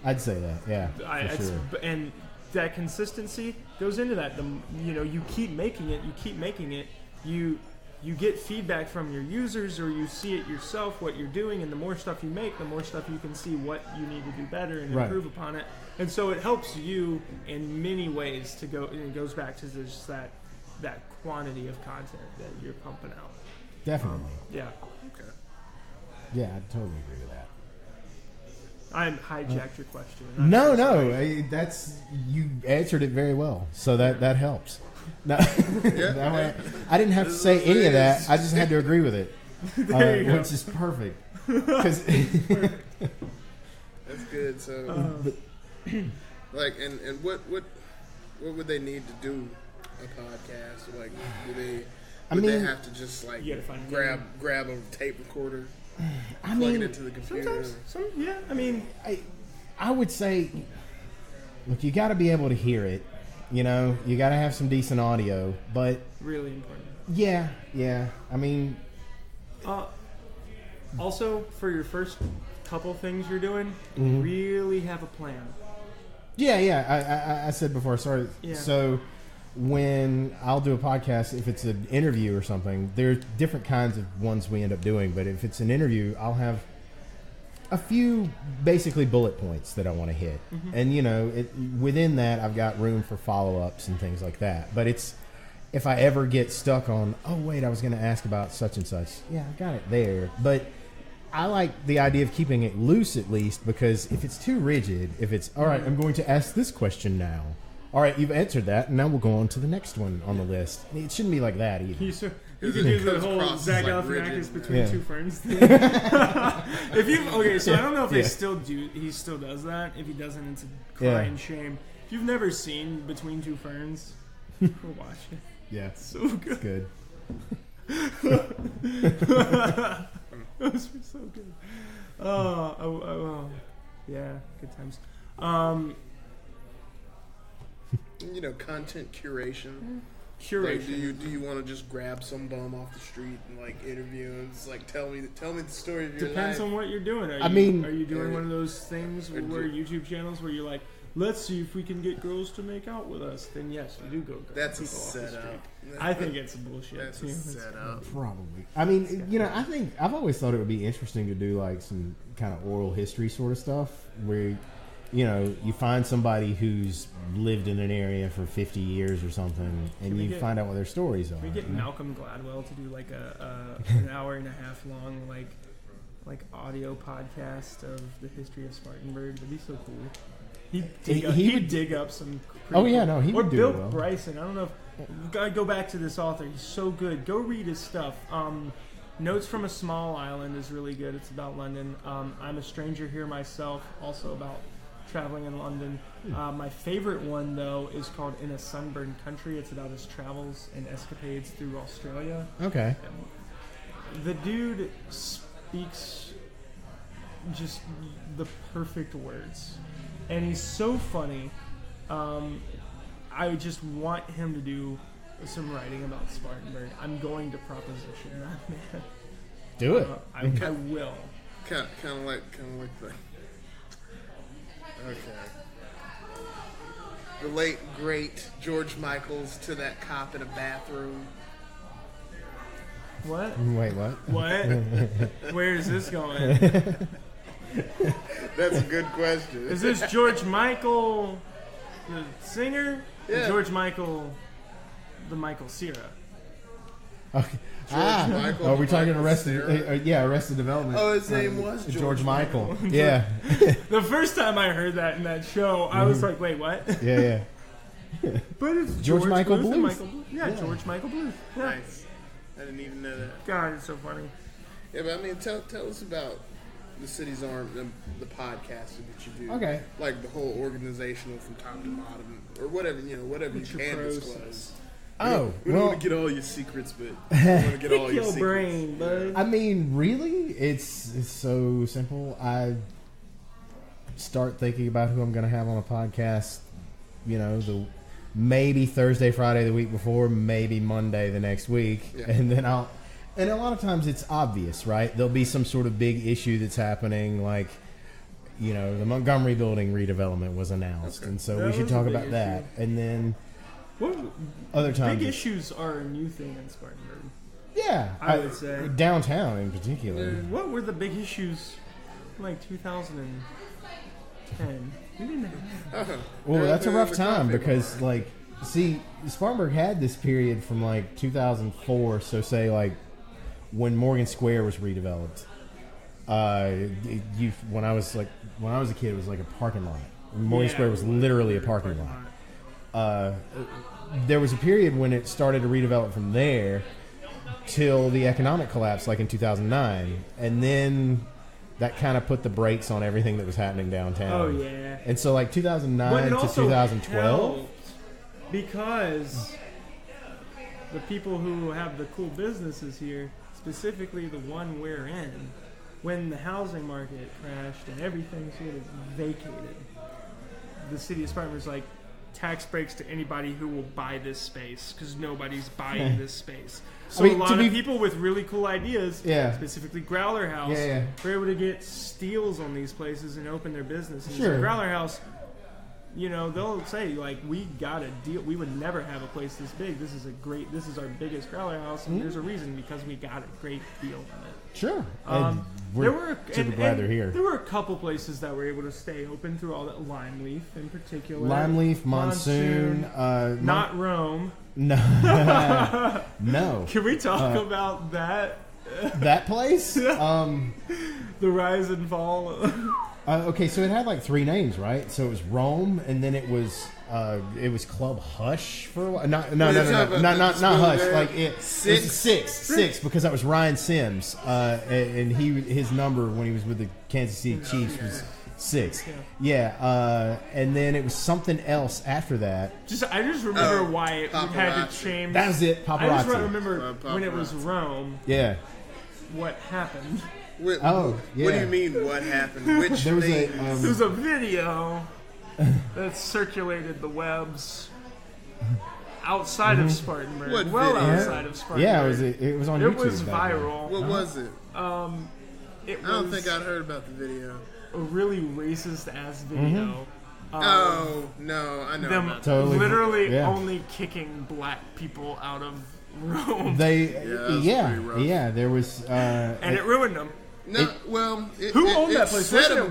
[SPEAKER 3] I'd say that. Yeah, for sure.
[SPEAKER 1] And that consistency goes into that. You keep making it. You get feedback from your users, or you see it yourself what you're doing, and the more stuff you make, the more stuff you can see what you need to do better and
[SPEAKER 3] Right.
[SPEAKER 1] improve upon it. And so it helps you in many ways to go. And it goes back to just that quantity of content that you're pumping out.
[SPEAKER 3] Definitely.
[SPEAKER 1] Yeah.
[SPEAKER 3] Yeah, I totally agree with that.
[SPEAKER 1] I hijacked your question.
[SPEAKER 3] No, that's you answered it very well, so that helps. No, that way, I didn't have to say any of that. I just had to agree with it,
[SPEAKER 1] There you go.
[SPEAKER 3] which is perfect. 'Cause
[SPEAKER 2] That's good. So, like, and what would they need to do a podcast? Like, would they have to just like
[SPEAKER 1] You gotta find a
[SPEAKER 2] grab a tape recorder,
[SPEAKER 3] I
[SPEAKER 2] plug
[SPEAKER 3] mean,
[SPEAKER 2] it into the computer?
[SPEAKER 1] Sometimes, yeah. I mean,
[SPEAKER 3] I would say, look, you got to be able to hear it. You know, you got to have some decent audio. But
[SPEAKER 1] really important.
[SPEAKER 3] yeah. I mean,
[SPEAKER 1] Also, for your first couple things you're doing,
[SPEAKER 3] Mm-hmm.
[SPEAKER 1] really have a plan.
[SPEAKER 3] yeah. I said before I started.
[SPEAKER 1] Yeah.
[SPEAKER 3] So when I'll do a podcast, if it's an interview or something, there's different kinds of ones we end up doing. But if it's an interview, I'll have a few basically bullet points that I want to hit. And, you know, within that, I've got room for follow-ups and things like that. But it's, if I ever get stuck on, oh, wait, I was going to ask about such and such. Yeah, I got it there. But I like the idea of keeping it loose at least, because if it's too rigid, if it's, all right, I'm going to ask this question now. All right, you've answered that, and now we'll go on to the next one on the list. It shouldn't be like that either.
[SPEAKER 1] You
[SPEAKER 2] Is
[SPEAKER 1] could
[SPEAKER 2] it
[SPEAKER 1] do the
[SPEAKER 2] comes
[SPEAKER 1] whole
[SPEAKER 2] across as,
[SPEAKER 1] Zach
[SPEAKER 2] like,
[SPEAKER 1] Galifianakis
[SPEAKER 2] rigid?
[SPEAKER 1] between
[SPEAKER 3] Yeah.
[SPEAKER 1] two ferns thing. If you so I don't know if they
[SPEAKER 3] Yeah.
[SPEAKER 1] still do. He still does that. If he doesn't, it's a
[SPEAKER 3] Yeah.
[SPEAKER 1] crying shame. If you've never seen Between Two Ferns, go watch it.
[SPEAKER 3] Yeah,
[SPEAKER 1] It's so good.
[SPEAKER 3] good.
[SPEAKER 1] Those were so good. Oh, yeah, good times.
[SPEAKER 2] You know, content curation.
[SPEAKER 1] Curation.
[SPEAKER 2] Like, do you want to just grab some bum off the street and like interview and just like tell me the story of your
[SPEAKER 1] Depends
[SPEAKER 2] life?
[SPEAKER 1] on what you're doing.
[SPEAKER 3] I mean-
[SPEAKER 1] are you doing one of those things
[SPEAKER 2] Or
[SPEAKER 1] where
[SPEAKER 2] do-
[SPEAKER 1] YouTube channels where you're like, let's see if we can get girls to make out with us? Then yes, you do go.
[SPEAKER 2] That's a
[SPEAKER 1] people off the
[SPEAKER 2] setup.
[SPEAKER 1] street. I think it's bullshit.
[SPEAKER 2] That's
[SPEAKER 1] too.
[SPEAKER 2] a
[SPEAKER 1] It's-
[SPEAKER 2] setup.
[SPEAKER 3] Probably. I mean, you know, I think I've always thought it would be interesting to do like some kind of oral history sort of stuff where, you know, you find somebody who's lived in an area for 50 years or something, and
[SPEAKER 1] we
[SPEAKER 3] you
[SPEAKER 1] get-
[SPEAKER 3] find out what their stories are.
[SPEAKER 1] We get
[SPEAKER 3] you know?
[SPEAKER 1] Malcolm Gladwell to do like an hour and a half long like audio podcast of the history of Spartanburg. That'd be so cool. He'd
[SPEAKER 3] would-
[SPEAKER 1] dig up some.
[SPEAKER 3] Oh, yeah, no, he
[SPEAKER 1] or
[SPEAKER 3] would do
[SPEAKER 1] Bill
[SPEAKER 3] it well.
[SPEAKER 1] Bryson. I don't know if gotta go back to this author. He's so good. Go read his stuff. Notes from a Small Island is really good. It's about London. I'm a Stranger Here Myself, also about traveling in London. My favorite one, though, is called In a Sunburned Country. It's about his travels and escapades through Australia.
[SPEAKER 3] Okay.
[SPEAKER 1] The dude speaks just the perfect words, and he's so funny. I just want him to do some writing about Spartanburg. I'm going to proposition that man.
[SPEAKER 3] Do it.
[SPEAKER 1] I will.
[SPEAKER 2] Kind of like the. Okay. The late great George Michaels to that cop in a bathroom.
[SPEAKER 1] What?
[SPEAKER 3] Wait, what?
[SPEAKER 1] What? Where is this going?
[SPEAKER 2] That's a good question.
[SPEAKER 1] Is this George Michael, the singer? Or
[SPEAKER 2] Yeah.
[SPEAKER 1] George Michael, the Michael Cera?
[SPEAKER 3] Okay.
[SPEAKER 2] Michael,
[SPEAKER 3] Are we talking
[SPEAKER 2] Michael
[SPEAKER 3] Arrested?
[SPEAKER 2] Cera?
[SPEAKER 3] Yeah, Arrested Development.
[SPEAKER 2] Oh, his name was
[SPEAKER 3] George Michael.
[SPEAKER 2] Michael.
[SPEAKER 3] Yeah,
[SPEAKER 1] The first time I heard that in that show, I was like, wait, what?
[SPEAKER 3] yeah.
[SPEAKER 1] But it's
[SPEAKER 3] George Michael
[SPEAKER 1] Bluth and
[SPEAKER 3] Bluth.
[SPEAKER 1] Michael Bluth. Yeah, George Michael Bluth. Yeah.
[SPEAKER 2] Nice. I didn't even know that.
[SPEAKER 1] God, it's so funny.
[SPEAKER 2] Yeah, but I mean, tell us about the City's Arm, the podcast that you do.
[SPEAKER 3] Okay.
[SPEAKER 2] Like the whole organizational from top to bottom, or whatever whatever you
[SPEAKER 1] What's your
[SPEAKER 2] can
[SPEAKER 1] process?
[SPEAKER 2] disclose.
[SPEAKER 3] Oh,
[SPEAKER 2] We don't
[SPEAKER 3] well,
[SPEAKER 2] want to get all your secrets, but we want to get all
[SPEAKER 1] Pick
[SPEAKER 2] your
[SPEAKER 1] your
[SPEAKER 2] secrets.
[SPEAKER 1] brain, bud.
[SPEAKER 3] I mean, really, it's so simple. I start thinking about who I'm going to have on a podcast. You know, maybe Thursday, Friday the week before, maybe Monday the next week,
[SPEAKER 2] Yeah.
[SPEAKER 3] and then And a lot of times it's obvious, right? There'll be some sort of big issue that's happening, like, you know, the Montgomery Building redevelopment was announced,
[SPEAKER 2] Okay.
[SPEAKER 3] and so
[SPEAKER 1] That
[SPEAKER 3] we should
[SPEAKER 1] was a
[SPEAKER 3] talk
[SPEAKER 1] big
[SPEAKER 3] about that. And then
[SPEAKER 1] What
[SPEAKER 3] other times,
[SPEAKER 1] big
[SPEAKER 3] it's-
[SPEAKER 1] issues are a new thing in Spartanburg?
[SPEAKER 3] yeah,
[SPEAKER 1] I would say.
[SPEAKER 3] downtown in particular.
[SPEAKER 1] What were the big issues in like 2010? We didn't have.
[SPEAKER 3] Well, that's a rough
[SPEAKER 2] the
[SPEAKER 3] time
[SPEAKER 2] coffee
[SPEAKER 3] because,
[SPEAKER 2] bar.
[SPEAKER 3] like, see, Spartanburg had this period from like 2004. So, say like when Morgan Square was redeveloped, When I was a kid, it was like a parking lot. Moyne Square was literally a parking lot. There was a period when it started to redevelop from there till the economic collapse, like in 2009, and then that kind of put the brakes on everything that was happening downtown.
[SPEAKER 1] Oh yeah.
[SPEAKER 3] And so, like 2009 to
[SPEAKER 1] also
[SPEAKER 3] 2012,
[SPEAKER 1] helped because the people who have the cool businesses here, specifically the one we're in, when the housing market crashed and everything sort of vacated, the city of Spartanburg was like, tax breaks to anybody who will buy this space because nobody's buying this space. So a lot of people with really cool ideas, specifically Growler House, were able to get steals on these places and open their businesses.
[SPEAKER 3] Sure.
[SPEAKER 1] So Growler House, you know, they'll say like, we got a deal. We would never have a place this big. This is our biggest Growler House, and there's a reason because we got a great deal on it.
[SPEAKER 3] Sure.
[SPEAKER 1] We're
[SPEAKER 3] super glad they're here.
[SPEAKER 1] There were a couple places that were able to stay open through all that. Limeleaf, in particular.
[SPEAKER 3] Limeleaf, Monsoon,
[SPEAKER 1] not Rome.
[SPEAKER 3] No, no.
[SPEAKER 1] Can we talk about that?
[SPEAKER 3] That place?
[SPEAKER 1] The rise and fall.
[SPEAKER 3] Okay, so it had like 3 names, right? So it was Rome, and then it was Club Hush for a while. Not Hush. Like it was six because that was Ryan Sims, and his number when he was with the Kansas City Chiefs was 6. And then it was something else after that.
[SPEAKER 1] I just remember why it had to change.
[SPEAKER 3] That was it. Paparazzi.
[SPEAKER 1] I just remember when it was Rome.
[SPEAKER 3] Yeah.
[SPEAKER 1] What happened?
[SPEAKER 2] What do you mean? What happened? Which
[SPEAKER 3] there was
[SPEAKER 1] there was a video that circulated the webs outside of Spartanburg.
[SPEAKER 2] What
[SPEAKER 1] outside of Spartanburg.
[SPEAKER 3] Yeah, it was on YouTube.
[SPEAKER 1] It was viral.
[SPEAKER 2] What was it?
[SPEAKER 1] I
[SPEAKER 2] don't think I'd heard about the video.
[SPEAKER 1] A really racist ass video.
[SPEAKER 2] No, I know.
[SPEAKER 1] Them
[SPEAKER 2] about
[SPEAKER 3] totally,
[SPEAKER 1] literally only kicking black people out of Rome.
[SPEAKER 3] There was
[SPEAKER 1] and it ruined them.
[SPEAKER 2] No,
[SPEAKER 1] who owned that place?
[SPEAKER 2] Set
[SPEAKER 1] Wasn't it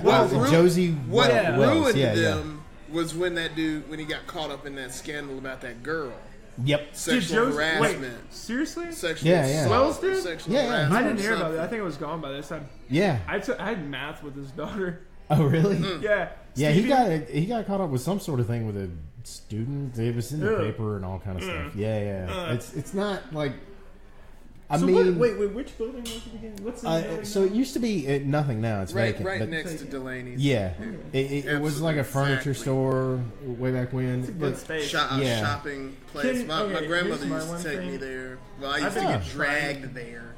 [SPEAKER 2] Wells?
[SPEAKER 3] Josie.
[SPEAKER 2] What
[SPEAKER 3] Wells.
[SPEAKER 2] ruined them was when that dude, when he got caught up in that scandal about that girl.
[SPEAKER 3] Yep.
[SPEAKER 2] Sexual harassment.
[SPEAKER 1] Wait, seriously?
[SPEAKER 2] Sexual assault,
[SPEAKER 1] Wells did?
[SPEAKER 2] sexual
[SPEAKER 3] Yeah.
[SPEAKER 2] harassment.
[SPEAKER 1] I didn't hear about it. I think it was gone by this time.
[SPEAKER 3] Yeah.
[SPEAKER 1] I had math with his daughter.
[SPEAKER 3] Oh, really?
[SPEAKER 1] Yeah.
[SPEAKER 3] Yeah,
[SPEAKER 1] Stevie?
[SPEAKER 3] he got caught up with some sort of thing with a student. It was in the paper and all kind of stuff. Yeah. It's not like.
[SPEAKER 1] Wait, which building was it again? What's the name?
[SPEAKER 3] So it used to be nothing now. It's vacant.
[SPEAKER 2] Right
[SPEAKER 3] but
[SPEAKER 2] next to Delaney's.
[SPEAKER 3] Yeah, it was like a furniture store way back when.
[SPEAKER 1] It's a good space.
[SPEAKER 2] Shopping place. My grandmother used to take me there. Well, I used to get dragged there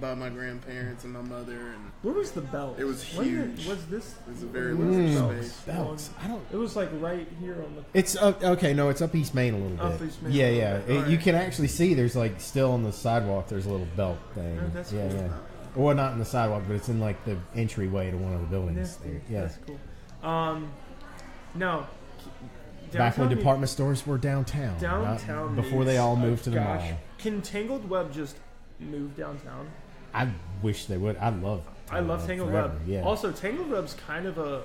[SPEAKER 2] by my grandparents and my mother. And
[SPEAKER 1] where was the belt?
[SPEAKER 2] It was huge.
[SPEAKER 1] Was this?
[SPEAKER 2] It was a very large space.
[SPEAKER 3] Belts. I don't.
[SPEAKER 1] It was like right here on the.
[SPEAKER 3] It's okay. No, it's up East Main a little bit.
[SPEAKER 1] Up East Main.
[SPEAKER 3] Yeah. You can actually see there's like still on the sidewalk. There's a little belt thing.
[SPEAKER 1] Oh, that's cool.
[SPEAKER 3] Yeah. Well, not in the sidewalk, but it's in like the entryway to one of the buildings.
[SPEAKER 1] That's cool. No.
[SPEAKER 3] Back when department stores were downtown. Before they all moved to the mall.
[SPEAKER 1] Can Tangled Web just move downtown?
[SPEAKER 3] I wish they would. I love
[SPEAKER 1] Tangled Web. Yeah. Also, Tangled Web's kind of a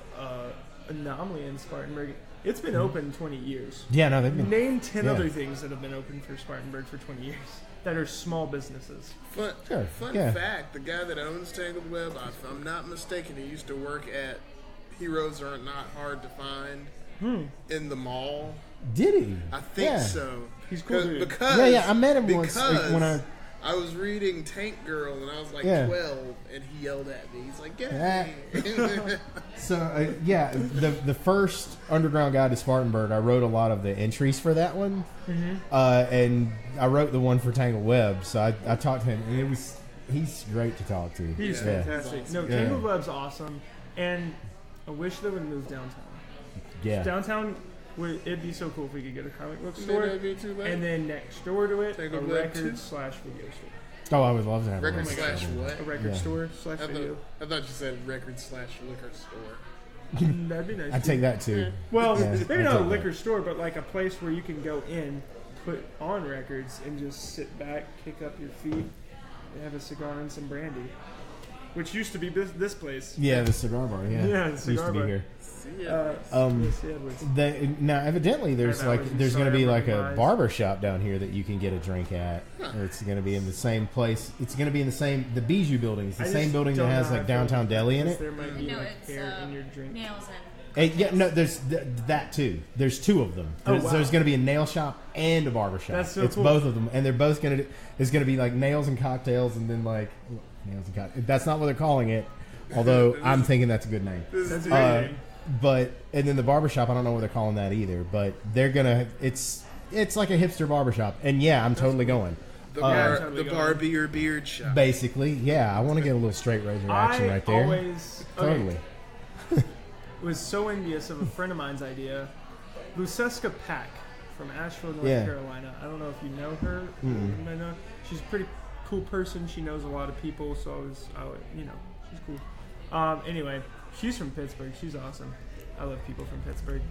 [SPEAKER 1] anomaly in Spartanburg. It's been open 20 years.
[SPEAKER 3] Yeah, no, they've been.
[SPEAKER 1] Name 10 other things that have been open for Spartanburg for 20 years that are small businesses.
[SPEAKER 2] Fun fact: the guy that owns Tangled Web, if I'm not mistaken, he used to work at Heroes Are Not Hard to Find in the mall.
[SPEAKER 3] Did he?
[SPEAKER 2] I think so.
[SPEAKER 1] He's cool.
[SPEAKER 2] Because
[SPEAKER 3] I met him once when
[SPEAKER 2] I was reading Tank Girl and I was like 12, and he yelled at me. He's like, "Get me!"
[SPEAKER 3] So the first Underground Guide to Spartanburg, I wrote a lot of the entries for that one, and I wrote the one for Tangled Web. So I talked to him, and he's great to talk to.
[SPEAKER 1] He's fantastic. Awesome. No, Tangled Web's awesome, and I wish they would move downtown.
[SPEAKER 3] Yeah,
[SPEAKER 1] downtown. It'd be so cool if we could get a comic book store, and then next door to it, a record/video store.
[SPEAKER 3] Oh, I would love to have
[SPEAKER 2] record slash what?
[SPEAKER 1] A record store / video.
[SPEAKER 2] I thought you said record/liquor store.
[SPEAKER 1] That'd be nice.
[SPEAKER 3] I'd take that too.
[SPEAKER 1] Well, maybe not a liquor store, but like a place where you can go in, put on records, and just sit back, kick up your feet, and have a cigar and some brandy. which used to be this place.
[SPEAKER 3] Yeah, the cigar bar. Yeah,
[SPEAKER 1] Yeah, the
[SPEAKER 3] Used
[SPEAKER 1] cigar
[SPEAKER 3] to be
[SPEAKER 1] bar.
[SPEAKER 3] here.
[SPEAKER 1] Casey Edwards.
[SPEAKER 3] Now, evidently, there's
[SPEAKER 1] I have allergies,
[SPEAKER 3] there's
[SPEAKER 1] so
[SPEAKER 3] going to
[SPEAKER 1] I
[SPEAKER 3] be
[SPEAKER 1] have
[SPEAKER 3] like a
[SPEAKER 1] realized.
[SPEAKER 3] barber shop down here that you can get a drink at. It's going to be in the same place. It's going to be in the Bijou building. It's the
[SPEAKER 1] I
[SPEAKER 3] same
[SPEAKER 1] just
[SPEAKER 3] building that
[SPEAKER 1] don't
[SPEAKER 3] has
[SPEAKER 1] know
[SPEAKER 3] like
[SPEAKER 1] how I feel
[SPEAKER 3] downtown
[SPEAKER 1] about
[SPEAKER 3] deli in
[SPEAKER 1] this.
[SPEAKER 3] it.
[SPEAKER 1] There might be
[SPEAKER 4] No,
[SPEAKER 1] like
[SPEAKER 4] it's
[SPEAKER 1] hair in your drink.
[SPEAKER 4] nails and.
[SPEAKER 3] Yeah, no, there's that too. There's two of them.
[SPEAKER 1] Oh,
[SPEAKER 3] There's,
[SPEAKER 1] wow.
[SPEAKER 3] there's going to be a nail shop and a barber shop.
[SPEAKER 1] That's so
[SPEAKER 3] it's
[SPEAKER 1] cool.
[SPEAKER 3] both of them, and they're both going to. It's going to be like nails and cocktails, and then like nails and cocktails. That's not what they're calling it. Although I'm thinking that's a good name.
[SPEAKER 1] That's a great name.
[SPEAKER 3] But and then the barbershop, I don't know what they're calling that either. But they're gonna. It's like a hipster barbershop, and yeah, I'm totally going.
[SPEAKER 2] The Barbie or beard shop.
[SPEAKER 3] Basically, yeah, I want to get a little straight razor action right there.
[SPEAKER 1] Always
[SPEAKER 3] Totally.
[SPEAKER 1] was so envious of a friend of mine's idea, Luceska Pack from Asheville, North
[SPEAKER 3] Yeah.
[SPEAKER 1] Carolina. I don't know if you know her. You might know. She's a pretty cool person. She knows a lot of people, so she's cool. Anyway, she's from Pittsburgh. She's awesome. I love people from Pittsburgh.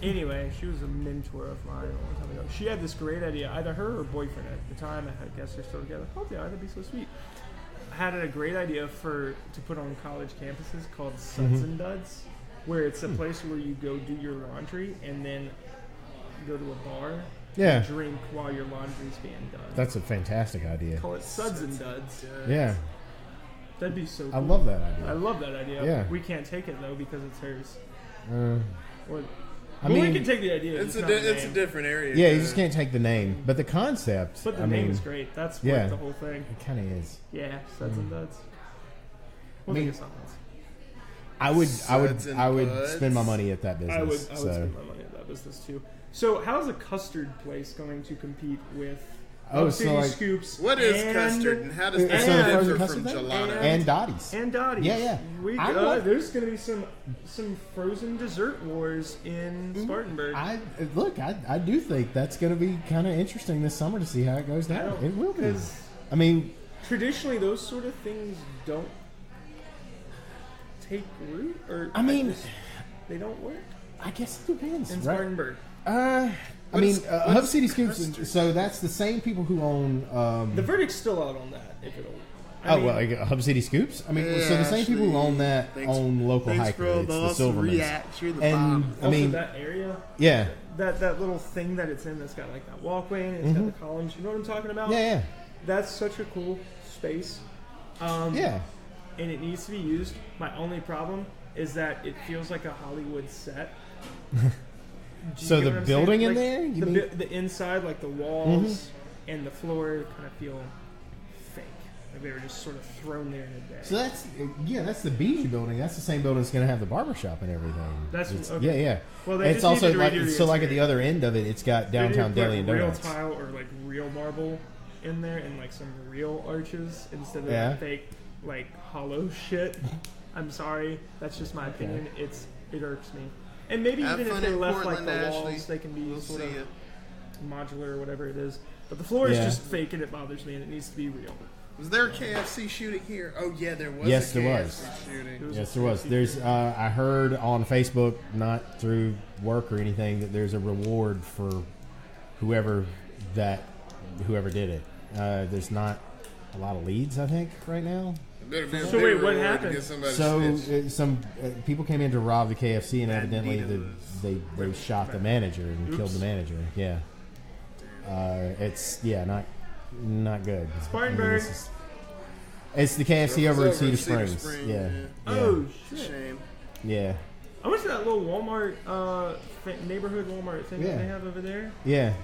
[SPEAKER 1] Anyway, she was a mentor of mine a long time ago. She had this great idea. Either her or boyfriend at the time, I guess they're still together. Oh, yeah, that'd be so sweet. Had a great idea to put on college campuses called Suds and Duds, where it's a place where you go do your laundry and then go to a bar
[SPEAKER 3] Yeah.
[SPEAKER 1] and drink while your laundry's being done.
[SPEAKER 3] That's a fantastic idea.
[SPEAKER 1] Call it Suds and Duds.
[SPEAKER 3] Yeah,
[SPEAKER 1] That'd be so cool.
[SPEAKER 3] I love that
[SPEAKER 1] I
[SPEAKER 3] idea.
[SPEAKER 1] love that idea.
[SPEAKER 3] Yeah.
[SPEAKER 1] We can't take it though because it's hers. Or,
[SPEAKER 3] I
[SPEAKER 1] well,
[SPEAKER 3] mean,
[SPEAKER 1] we can take the idea.
[SPEAKER 2] It's
[SPEAKER 1] just
[SPEAKER 2] a
[SPEAKER 1] not the
[SPEAKER 2] it's a
[SPEAKER 1] name.
[SPEAKER 2] different area.
[SPEAKER 3] yeah, you just can't take the name, but the concept.
[SPEAKER 1] But the
[SPEAKER 3] I
[SPEAKER 1] name
[SPEAKER 3] mean,
[SPEAKER 1] is great. That's
[SPEAKER 3] yeah.
[SPEAKER 1] worth the whole thing.
[SPEAKER 3] It kind of is.
[SPEAKER 1] Yeah, Suds and Duds. We'll
[SPEAKER 3] I mean,
[SPEAKER 1] think of something else.
[SPEAKER 3] I
[SPEAKER 2] and
[SPEAKER 3] would
[SPEAKER 2] buds.
[SPEAKER 3] spend my money at that business.
[SPEAKER 1] I would
[SPEAKER 3] so.
[SPEAKER 1] spend my money at that business too. So, how's a custard place going to compete with
[SPEAKER 3] Oh,
[SPEAKER 1] Love
[SPEAKER 3] so
[SPEAKER 1] City
[SPEAKER 3] like-
[SPEAKER 1] Scoops?
[SPEAKER 2] What is
[SPEAKER 1] and,
[SPEAKER 2] custard and how does
[SPEAKER 3] So
[SPEAKER 2] that
[SPEAKER 3] the frozen
[SPEAKER 2] differ
[SPEAKER 3] custard
[SPEAKER 2] from
[SPEAKER 3] thing?
[SPEAKER 2] gelato?
[SPEAKER 3] And Dottie's.
[SPEAKER 1] And Dottie's.
[SPEAKER 3] Yeah, yeah. I want-
[SPEAKER 1] There's going to be some frozen dessert wars in Spartanburg.
[SPEAKER 3] I do think that's going to be kind of interesting this summer to see how it goes
[SPEAKER 1] I
[SPEAKER 3] down.
[SPEAKER 1] don't-
[SPEAKER 3] It will be.
[SPEAKER 1] 'cause
[SPEAKER 3] I mean,
[SPEAKER 1] traditionally, those sort of things don't take root, or
[SPEAKER 3] I mean,
[SPEAKER 1] they don't work
[SPEAKER 3] I guess it depends,
[SPEAKER 1] in
[SPEAKER 3] right?
[SPEAKER 1] Spartanburg.
[SPEAKER 3] Hub City Scoops. So that's the same people who own.
[SPEAKER 1] The verdict's still out on that. If it'll.
[SPEAKER 3] like Hub City Scoops. I mean, so the same people who own that own local hiker. It's the Silvermans. And I
[SPEAKER 1] Also,
[SPEAKER 3] mean,
[SPEAKER 1] that area,
[SPEAKER 3] yeah,
[SPEAKER 1] that little thing that it's in, that's got like that walkway and it's got the columns. You know what I'm talking about?
[SPEAKER 3] yeah,
[SPEAKER 1] That's such a cool space.
[SPEAKER 3] yeah.
[SPEAKER 1] And it needs to be used. My only problem is that it feels like a Hollywood set. Do you
[SPEAKER 3] So
[SPEAKER 1] get
[SPEAKER 3] the
[SPEAKER 1] what I'm
[SPEAKER 3] building
[SPEAKER 1] saying?
[SPEAKER 3] in
[SPEAKER 1] Like,
[SPEAKER 3] there? You mean?
[SPEAKER 1] the inside, like the walls and the floor, kind of feel fake. Like they were just sort of thrown there in a day.
[SPEAKER 3] So that's the Bijou building. That's the same building that's going to have the barbershop and everything.
[SPEAKER 1] That's-
[SPEAKER 3] yeah,
[SPEAKER 1] okay.
[SPEAKER 3] yeah.
[SPEAKER 1] Well, they
[SPEAKER 3] it's
[SPEAKER 1] just
[SPEAKER 3] also
[SPEAKER 1] needed to
[SPEAKER 3] like
[SPEAKER 1] redo the
[SPEAKER 3] so like at the
[SPEAKER 1] exterior.
[SPEAKER 3] other end of it, it's got
[SPEAKER 1] They need to
[SPEAKER 3] downtown
[SPEAKER 1] put
[SPEAKER 3] deli and
[SPEAKER 1] real
[SPEAKER 3] donuts.
[SPEAKER 1] tile or like real marble in there and like some real arches instead of
[SPEAKER 3] Yeah.
[SPEAKER 1] that fake like hollow shit. I'm sorry, that's just my opinion. It irks me. And maybe
[SPEAKER 2] Have
[SPEAKER 1] even if
[SPEAKER 2] fun
[SPEAKER 1] they
[SPEAKER 2] in
[SPEAKER 1] left
[SPEAKER 2] Portland,
[SPEAKER 1] like the
[SPEAKER 2] Ashley.
[SPEAKER 1] walls, they can be
[SPEAKER 2] We'll
[SPEAKER 1] sort
[SPEAKER 2] see
[SPEAKER 1] of
[SPEAKER 2] ya.
[SPEAKER 1] modular or whatever it is. But the floor is
[SPEAKER 3] Yeah.
[SPEAKER 1] just fake and it bothers me and it needs to be real.
[SPEAKER 2] Was there a KFC shooting here? Oh yeah, there was.
[SPEAKER 3] Yes,
[SPEAKER 2] a
[SPEAKER 3] there
[SPEAKER 2] KFC
[SPEAKER 3] was.
[SPEAKER 2] shooting.
[SPEAKER 3] Yes, there was. There's I heard on Facebook, not through work or anything, that there's a reward for whoever did it. There's not a lot of leads, I think, right now.
[SPEAKER 2] Better be a
[SPEAKER 1] So
[SPEAKER 2] big
[SPEAKER 1] wait, what
[SPEAKER 2] reward to
[SPEAKER 1] happened?
[SPEAKER 2] get somebody
[SPEAKER 3] So
[SPEAKER 2] snitched.
[SPEAKER 3] some people came in to rob the KFC, and evidently
[SPEAKER 2] Banditos.
[SPEAKER 3] they shot the manager and killed the manager. Yeah, it's not good.
[SPEAKER 1] Spartanburg.
[SPEAKER 3] It's the KFC over at Cedar
[SPEAKER 2] Cedar
[SPEAKER 3] Springs. Yeah.
[SPEAKER 1] Oh shit!
[SPEAKER 2] Shame.
[SPEAKER 3] Yeah.
[SPEAKER 1] I went to that little Walmart neighborhood Walmart thing
[SPEAKER 3] Yeah.
[SPEAKER 1] that they have over there.
[SPEAKER 3] Yeah.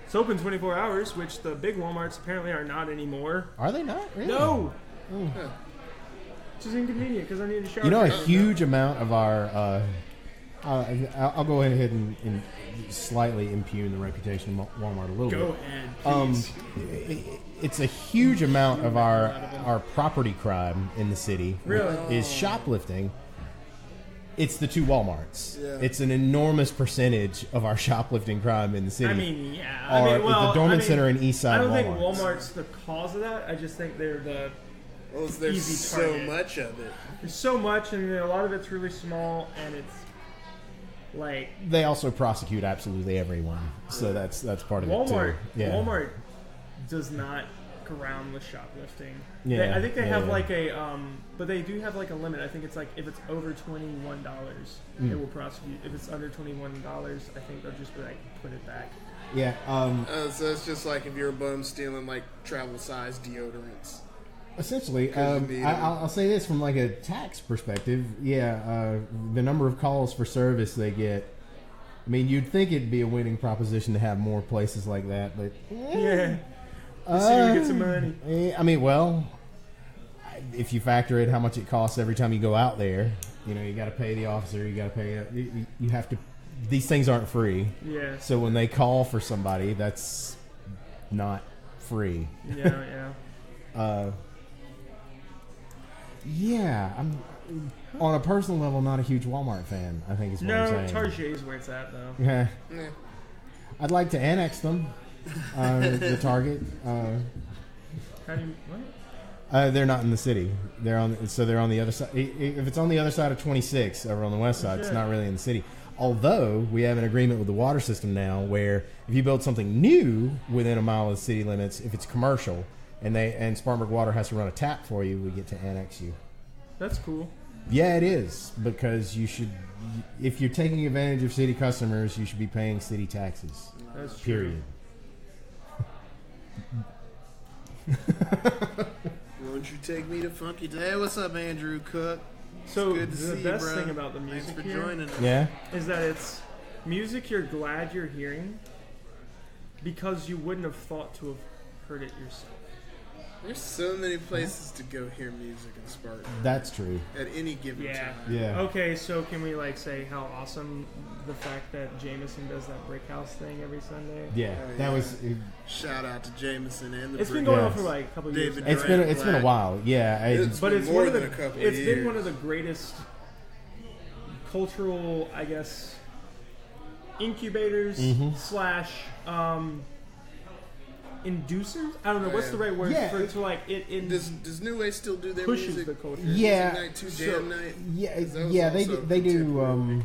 [SPEAKER 1] It's open 24 hours, which the big Walmarts apparently are not anymore.
[SPEAKER 3] Are they not? Really?
[SPEAKER 1] No!
[SPEAKER 3] Oh.
[SPEAKER 1] Which is inconvenient because I need to shower.
[SPEAKER 3] You know, a
[SPEAKER 1] first.
[SPEAKER 3] huge amount of our. I'll go ahead and slightly impugn the reputation of Walmart a little
[SPEAKER 1] Go
[SPEAKER 3] bit.
[SPEAKER 1] ahead, please.
[SPEAKER 3] It's a huge amount of our property crime in the city.
[SPEAKER 1] Really?
[SPEAKER 3] Is shoplifting. It's the two Walmarts.
[SPEAKER 2] Yeah.
[SPEAKER 3] It's an enormous percentage of our shoplifting crime in the city.
[SPEAKER 1] I mean, yeah.
[SPEAKER 3] Or
[SPEAKER 1] I mean, well,
[SPEAKER 3] the Dorman
[SPEAKER 1] I mean,
[SPEAKER 3] Center and East Side
[SPEAKER 1] I don't think
[SPEAKER 3] Walmarts.
[SPEAKER 1] Walmart's the cause of that. I just think they're the.
[SPEAKER 2] Well, there's
[SPEAKER 1] Easy
[SPEAKER 2] so
[SPEAKER 1] target.
[SPEAKER 2] much of it.
[SPEAKER 1] There's so much, and a lot of it's really small, and it's like
[SPEAKER 3] They also prosecute absolutely everyone, so that's part of it
[SPEAKER 1] Walmart.
[SPEAKER 3] too. Yeah.
[SPEAKER 1] Walmart does not fuck around with shoplifting.
[SPEAKER 3] Yeah,
[SPEAKER 1] I think they
[SPEAKER 3] yeah,
[SPEAKER 1] have
[SPEAKER 3] yeah.
[SPEAKER 1] like a but they do have like a limit. I think it's like if it's over $21, it will prosecute. If it's under $21, I think they'll just be like put it back.
[SPEAKER 3] Yeah.
[SPEAKER 2] So it's just like if you're a bum stealing like travel size deodorants.
[SPEAKER 3] Essentially,
[SPEAKER 2] 'Cause you need
[SPEAKER 3] I'll say this from like a tax perspective. Yeah, the number of calls for service they get. I mean, you'd think it'd be a winning proposition to have more places like that, but
[SPEAKER 1] Yeah. The city would get some money.
[SPEAKER 3] I mean, well, if you factor in how much it costs every time you go out there, you know, you got to pay the officer, you got to pay. You have to. These things aren't free.
[SPEAKER 1] Yeah.
[SPEAKER 3] So when they call for somebody, that's not free.
[SPEAKER 1] Yeah.
[SPEAKER 3] Yeah, I'm on a personal level not a huge Walmart fan. I think is what
[SPEAKER 1] No,
[SPEAKER 3] I'm saying.
[SPEAKER 1] Target's where it's at though.
[SPEAKER 3] Yeah,
[SPEAKER 2] Yeah.
[SPEAKER 3] I'd like to annex them. The Target.
[SPEAKER 1] How do you what?
[SPEAKER 3] They're not in the city. They're on the other side. If it's on the other side of 26 over on the west side, it's
[SPEAKER 1] Shit.
[SPEAKER 3] not really in the city. Although we have an agreement with the water system now, where if you build something new within a mile of the city limits, if it's commercial, and Spartanburg Water has to run a tap for you, we get to annex you.
[SPEAKER 1] That's cool.
[SPEAKER 3] Yeah, it is, because you should. If you're taking advantage of city customers, you should be paying city taxes.
[SPEAKER 1] That's true.
[SPEAKER 3] Period.
[SPEAKER 2] Won't you take me to Funky Day? Hey, what's up, Andrew Cook?
[SPEAKER 1] So
[SPEAKER 2] Good to
[SPEAKER 1] the
[SPEAKER 2] see
[SPEAKER 1] best
[SPEAKER 2] you, bro.
[SPEAKER 1] thing about the music
[SPEAKER 2] Thanks for
[SPEAKER 1] here
[SPEAKER 2] joining us.
[SPEAKER 3] Yeah.
[SPEAKER 1] is that it's music you're glad you're hearing because you wouldn't have thought to have heard it yourself.
[SPEAKER 2] There's so many places to go hear music in Spartan
[SPEAKER 3] That's true.
[SPEAKER 2] at any given
[SPEAKER 1] Yeah.
[SPEAKER 2] time.
[SPEAKER 3] Yeah.
[SPEAKER 1] Okay, so can we like say how awesome the fact that Jameson does that brick house thing every Sunday?
[SPEAKER 3] Yeah,
[SPEAKER 2] Oh,
[SPEAKER 3] that
[SPEAKER 2] yeah.
[SPEAKER 3] was.
[SPEAKER 2] Shout out to Jameson and the
[SPEAKER 1] It's been
[SPEAKER 2] Brick
[SPEAKER 1] going on
[SPEAKER 3] Yes.
[SPEAKER 1] for like a couple years.
[SPEAKER 2] David
[SPEAKER 1] now.
[SPEAKER 3] It's been a while. Yeah.
[SPEAKER 2] It's
[SPEAKER 1] But
[SPEAKER 2] been
[SPEAKER 1] it's
[SPEAKER 2] more
[SPEAKER 1] one of
[SPEAKER 2] than
[SPEAKER 1] the
[SPEAKER 2] a couple
[SPEAKER 1] it's
[SPEAKER 2] of
[SPEAKER 1] been
[SPEAKER 2] years.
[SPEAKER 1] one of the greatest cultural, I guess, incubators
[SPEAKER 3] Mhm.
[SPEAKER 1] slash inducers. I don't know what's the right word
[SPEAKER 3] Yeah,
[SPEAKER 1] for it to like it
[SPEAKER 2] Does New Way still do their
[SPEAKER 1] pushes
[SPEAKER 2] music?
[SPEAKER 1] the culture.
[SPEAKER 3] Yeah.
[SPEAKER 2] Music night, two
[SPEAKER 1] So-
[SPEAKER 2] jam night.
[SPEAKER 3] Yeah,
[SPEAKER 2] Is that
[SPEAKER 3] yeah, they
[SPEAKER 2] also
[SPEAKER 3] do. They do.
[SPEAKER 2] contemporary?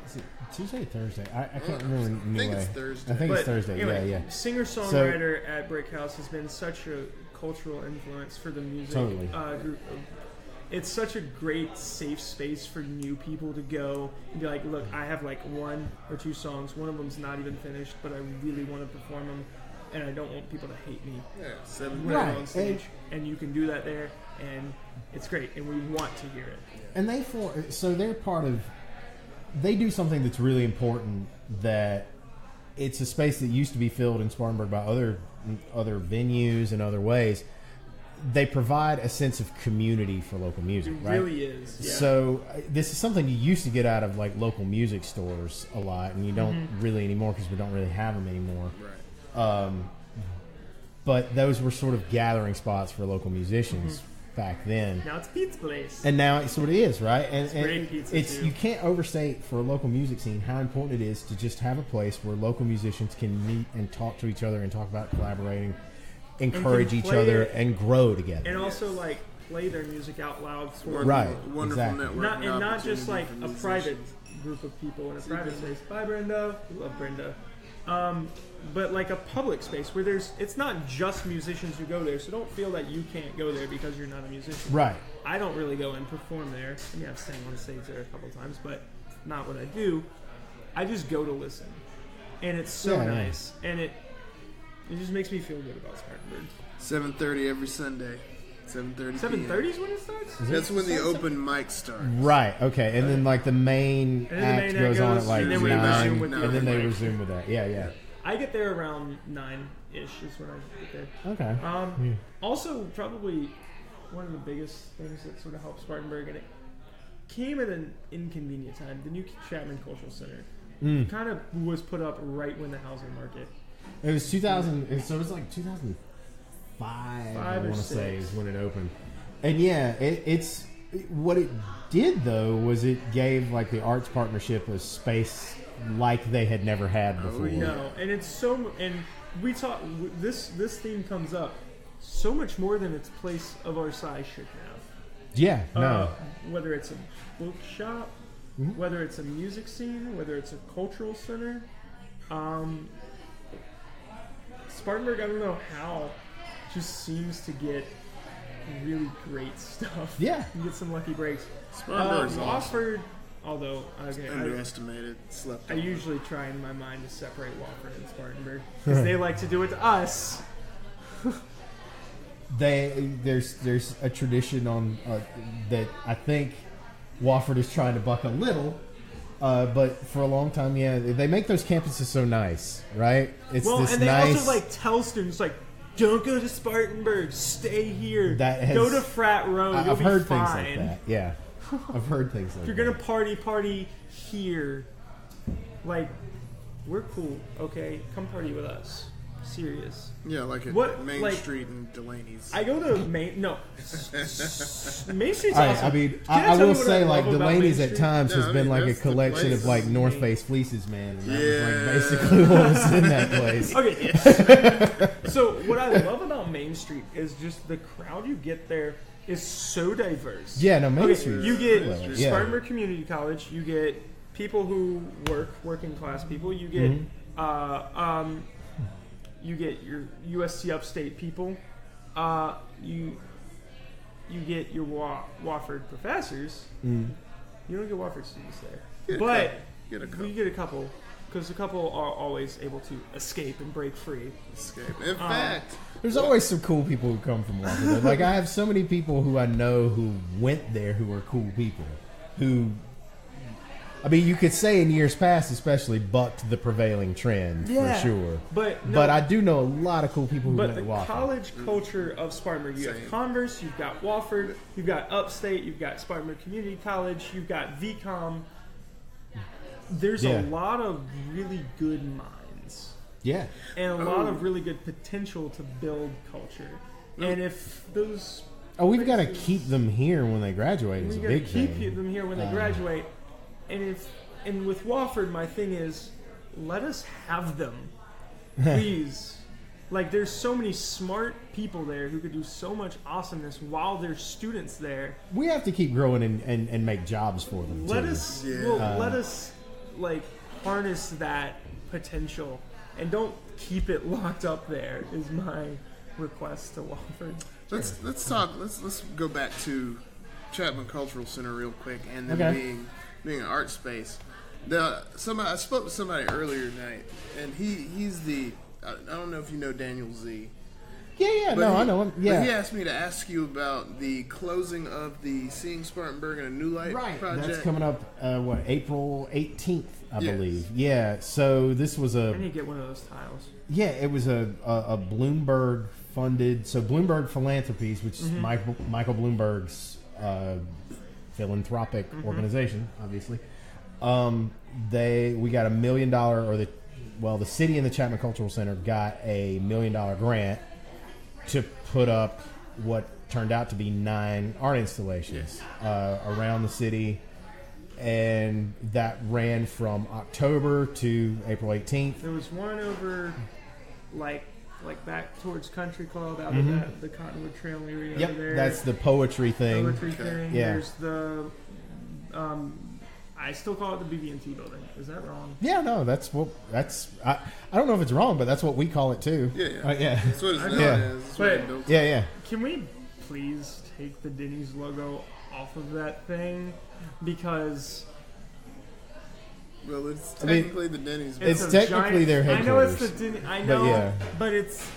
[SPEAKER 3] Is it Tuesday, or Thursday? I can't
[SPEAKER 2] I
[SPEAKER 3] remember.
[SPEAKER 2] think
[SPEAKER 3] Anyway.
[SPEAKER 2] it's Thursday.
[SPEAKER 3] I think
[SPEAKER 1] But
[SPEAKER 3] it's Thursday.
[SPEAKER 1] anyway,
[SPEAKER 3] yeah.
[SPEAKER 1] Singer songwriter at Brick House has been such a cultural influence for the music
[SPEAKER 3] Totally.
[SPEAKER 1] group. It's such a great safe space for new people to go and be like, look, I have like one or two songs. One of them's not even finished, but I really want to perform them, and I don't want people to hate me
[SPEAKER 2] Yeah, 7
[SPEAKER 1] when I'm
[SPEAKER 3] Right,
[SPEAKER 1] on stage. And you can do that there, and it's great, and we want to hear it.
[SPEAKER 3] And so they're part of. They do something that's really important. That it's a space that used to be filled in Spartanburg by other venues and other ways. They provide a sense of community for local music,
[SPEAKER 1] It
[SPEAKER 3] right?
[SPEAKER 1] really is. Yeah.
[SPEAKER 3] So this is something you used to get out of like local music stores a lot, and you don't
[SPEAKER 1] Mm-hmm.
[SPEAKER 3] really anymore because we don't really have them anymore.
[SPEAKER 2] Right.
[SPEAKER 3] But those were sort of gathering spots for local musicians back then.
[SPEAKER 1] Now it's Pete's Place.
[SPEAKER 3] And now it sort of is, right? And,
[SPEAKER 1] It's great pizza, too.
[SPEAKER 3] you can't overstate for a local music scene how important it is to just have a place where local musicians can meet and talk to each other and talk about collaborating, encourage
[SPEAKER 1] can
[SPEAKER 3] each
[SPEAKER 1] play
[SPEAKER 3] other,
[SPEAKER 1] it.
[SPEAKER 3] and grow together.
[SPEAKER 1] And also like play their music out loud for
[SPEAKER 3] Right,
[SPEAKER 2] Wonderful
[SPEAKER 3] exactly.
[SPEAKER 2] network.
[SPEAKER 1] not just like a private
[SPEAKER 2] musicians.
[SPEAKER 1] group of people in a private space. Bye, Brenda. We love Brenda. But like a public space where it's not just musicians who go there, so don't feel that you can't go there because you're not a musician.
[SPEAKER 3] Right.
[SPEAKER 1] I don't really go and perform there. I mean, I've sang on stage there a couple times, but not what I do. I just go to listen, and it's so
[SPEAKER 3] Yeah, yeah.
[SPEAKER 1] nice, and it just makes me feel good about Spartanburg.
[SPEAKER 2] 7:30 every Sunday. 7:30.
[SPEAKER 1] 7:30 is when it starts.
[SPEAKER 2] That's when the open mic starts.
[SPEAKER 3] Right. Okay. And then like the main
[SPEAKER 1] And then the
[SPEAKER 3] act
[SPEAKER 1] main act
[SPEAKER 3] goes on
[SPEAKER 1] goes,
[SPEAKER 3] at like
[SPEAKER 1] and then we
[SPEAKER 3] 9,
[SPEAKER 1] resume with
[SPEAKER 2] the
[SPEAKER 3] and then they
[SPEAKER 1] open mic.
[SPEAKER 3] resume with that. Yeah. Yeah.
[SPEAKER 1] I get there around 9-ish is when I get there.
[SPEAKER 3] Okay.
[SPEAKER 1] Also, probably one of the biggest things that sort of helped Spartanburg, and it came at an inconvenient time. The new Chapman Cultural Center kind of was put up right when the housing market.
[SPEAKER 3] It was 2000. So it was like 2005. I
[SPEAKER 1] Five or
[SPEAKER 3] want to say
[SPEAKER 1] six.
[SPEAKER 3] is when it opened. And yeah, it's what it did though was it gave like the arts partnership a space like they had never had before.
[SPEAKER 1] No, and it's so, and we talk. This theme comes up so much more than its place of our size should have.
[SPEAKER 3] Yeah. No.
[SPEAKER 1] Whether it's a bookshop, whether it's a music scene, whether it's a cultural center. Spartanburg, I don't know how just seems to get really great stuff.
[SPEAKER 3] Yeah.
[SPEAKER 1] You get some lucky breaks.
[SPEAKER 2] Spartanburg's awesome.
[SPEAKER 1] Wofford, although okay,
[SPEAKER 2] Underestimated, slept
[SPEAKER 1] I
[SPEAKER 2] on.
[SPEAKER 1] usually try in my mind to separate Wofford and Spartanburg because they like to do it to us.
[SPEAKER 3] There's a tradition on that I think Wofford is trying to buck a little, but for a long time, yeah, they make those campuses so nice, right? It's
[SPEAKER 1] Well,
[SPEAKER 3] this
[SPEAKER 1] and they
[SPEAKER 3] nice.
[SPEAKER 1] also like tell students like, don't go to Spartanburg, stay here.
[SPEAKER 3] That has-
[SPEAKER 1] go to Frat Row. You'll
[SPEAKER 3] I've
[SPEAKER 1] be
[SPEAKER 3] heard
[SPEAKER 1] fine.
[SPEAKER 3] things like that. Yeah, I've heard things like
[SPEAKER 1] If you're
[SPEAKER 3] that.
[SPEAKER 1] gonna party here. Like, we're cool, okay? Come party with us. Serious.
[SPEAKER 2] Yeah, like at
[SPEAKER 1] What,
[SPEAKER 2] Main
[SPEAKER 1] like-
[SPEAKER 2] Street and Delaney's.
[SPEAKER 1] I go to Main. No, Main Street's
[SPEAKER 3] All right,
[SPEAKER 1] awesome.
[SPEAKER 3] I mean,
[SPEAKER 1] Can
[SPEAKER 3] I
[SPEAKER 1] tell you
[SPEAKER 3] will
[SPEAKER 1] what
[SPEAKER 3] say, like,
[SPEAKER 1] love about
[SPEAKER 3] Delaney's
[SPEAKER 1] Main
[SPEAKER 3] at
[SPEAKER 1] Street?
[SPEAKER 3] times
[SPEAKER 2] No,
[SPEAKER 3] has
[SPEAKER 2] I
[SPEAKER 3] been
[SPEAKER 2] mean,
[SPEAKER 3] like a
[SPEAKER 2] that's the
[SPEAKER 3] collection
[SPEAKER 2] place.
[SPEAKER 3] of like North
[SPEAKER 1] Main.
[SPEAKER 3] Face fleeces, man. And that was
[SPEAKER 2] Yeah.
[SPEAKER 3] like basically what was in that place.
[SPEAKER 1] Okay. So what I love about Main Street is just the crowd you get there is so diverse.
[SPEAKER 3] Yeah, no, Main
[SPEAKER 1] Okay,
[SPEAKER 3] Street.
[SPEAKER 1] you get
[SPEAKER 3] Yeah.
[SPEAKER 1] Spartanburg Community College. You get people who working class people. You get
[SPEAKER 3] Mm-hmm.
[SPEAKER 1] you get your USC Upstate people. You get your Wofford professors.
[SPEAKER 3] Mm.
[SPEAKER 1] You don't get Wofford students there,
[SPEAKER 2] Get a
[SPEAKER 1] but
[SPEAKER 2] couple. Get a couple.
[SPEAKER 1] you get a couple because a couple are always able to escape and break free.
[SPEAKER 2] Escape. In fact,
[SPEAKER 3] There's always some cool people who come from Wofford. Like, I have so many people who I know who went there who are cool people. Who, I mean, you could say in years past, especially, bucked the prevailing trend for sure.
[SPEAKER 1] But no,
[SPEAKER 3] But I do know a lot of cool people who
[SPEAKER 1] But
[SPEAKER 3] went
[SPEAKER 1] the
[SPEAKER 3] to Wofford.
[SPEAKER 1] college culture of Spartanburg, you
[SPEAKER 2] Same.
[SPEAKER 1] have Converse, you've got Wofford, you've got Upstate, you've got Spartanburg Community College, you've got VCOM. There's
[SPEAKER 3] Yeah.
[SPEAKER 1] a lot of really good minds
[SPEAKER 3] Yeah.
[SPEAKER 1] and a lot of really good potential to build culture. And if those
[SPEAKER 3] Oh, we've got to keep them here when they graduate. Is
[SPEAKER 1] we
[SPEAKER 3] a
[SPEAKER 1] gotta
[SPEAKER 3] big
[SPEAKER 1] keep
[SPEAKER 3] thing.
[SPEAKER 1] them here when they graduate, and with Wofford, my thing is, let us have them, please. Like, there's so many smart people there who could do so much awesomeness while there's students there.
[SPEAKER 3] We have to keep growing and make jobs for them.
[SPEAKER 1] Let
[SPEAKER 3] too.
[SPEAKER 1] us,
[SPEAKER 2] Yeah.
[SPEAKER 1] let us, like, harness that potential, and don't keep it locked up there. Is my request to Wofford.
[SPEAKER 2] let's talk. Let's go back to Chapman Cultural Center real quick, and then
[SPEAKER 3] Okay.
[SPEAKER 2] being an art space. I spoke to somebody earlier tonight, and he's the. I don't know if you know Daniel Z.
[SPEAKER 3] Yeah,
[SPEAKER 2] But
[SPEAKER 3] no,
[SPEAKER 2] he-
[SPEAKER 3] I know him.
[SPEAKER 2] but
[SPEAKER 3] Yeah.
[SPEAKER 2] he asked me to ask you about the closing of the Seeing Spartanburg and a New Light project.
[SPEAKER 3] That's coming up, April 18th, I
[SPEAKER 2] Yes.
[SPEAKER 3] believe. Yeah, so this was
[SPEAKER 1] I need to get one of those tiles.
[SPEAKER 3] Yeah, it was a Bloomberg funded. So Bloomberg Philanthropies, which is Michael Bloomberg's philanthropic organization, obviously. We got $1 million, or the city and the Chapman Cultural Center got a $1 million grant to put up what turned out to be 9 art installations around the city. And that ran from October to April 18th.
[SPEAKER 1] There was one over, like back towards Country Club, out of the Cottonwood Trail area over there.
[SPEAKER 3] Yep, that's the poetry thing.
[SPEAKER 1] poetry thing.
[SPEAKER 3] Yeah.
[SPEAKER 1] There's the, I still call it the BB&T building. Is that wrong?
[SPEAKER 3] Yeah, no, I don't know if it's wrong, but that's what we call it too.
[SPEAKER 2] Yeah.
[SPEAKER 3] Yeah.
[SPEAKER 2] That's what it's known
[SPEAKER 3] Yeah.
[SPEAKER 2] as. That's what
[SPEAKER 1] But-
[SPEAKER 2] they built.
[SPEAKER 3] Yeah.
[SPEAKER 1] Can we please take the Denny's logo off of that thing? Because
[SPEAKER 2] Well, it's
[SPEAKER 3] I mean,
[SPEAKER 2] technically the Denny's.
[SPEAKER 3] it's
[SPEAKER 1] a
[SPEAKER 3] technically their
[SPEAKER 1] I know it's the
[SPEAKER 3] headquarters.
[SPEAKER 1] Denny. I know,
[SPEAKER 3] yeah.
[SPEAKER 1] but it's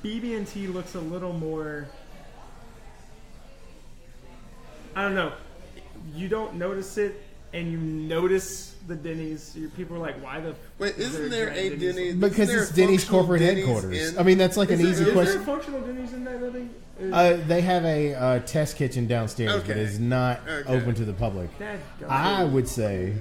[SPEAKER 1] BB&T looks a little more. I don't know. You don't notice it, and you notice the Denny's. People are like, "Why the?"
[SPEAKER 2] Wait, isn't there a
[SPEAKER 1] giant
[SPEAKER 2] Denny's?
[SPEAKER 3] Because
[SPEAKER 2] isn't there
[SPEAKER 3] it's
[SPEAKER 2] a
[SPEAKER 3] Denny's
[SPEAKER 2] functional
[SPEAKER 3] corporate
[SPEAKER 2] Denny's
[SPEAKER 3] headquarters.
[SPEAKER 2] in-
[SPEAKER 3] I mean, that's like an
[SPEAKER 1] Is
[SPEAKER 3] easy
[SPEAKER 1] there
[SPEAKER 3] question.
[SPEAKER 1] a functional Denny's in that building?
[SPEAKER 3] They have a test kitchen downstairs, but
[SPEAKER 2] Okay.
[SPEAKER 3] it's not
[SPEAKER 2] Okay.
[SPEAKER 3] open to the public.
[SPEAKER 1] Dadgum.
[SPEAKER 3] I would say,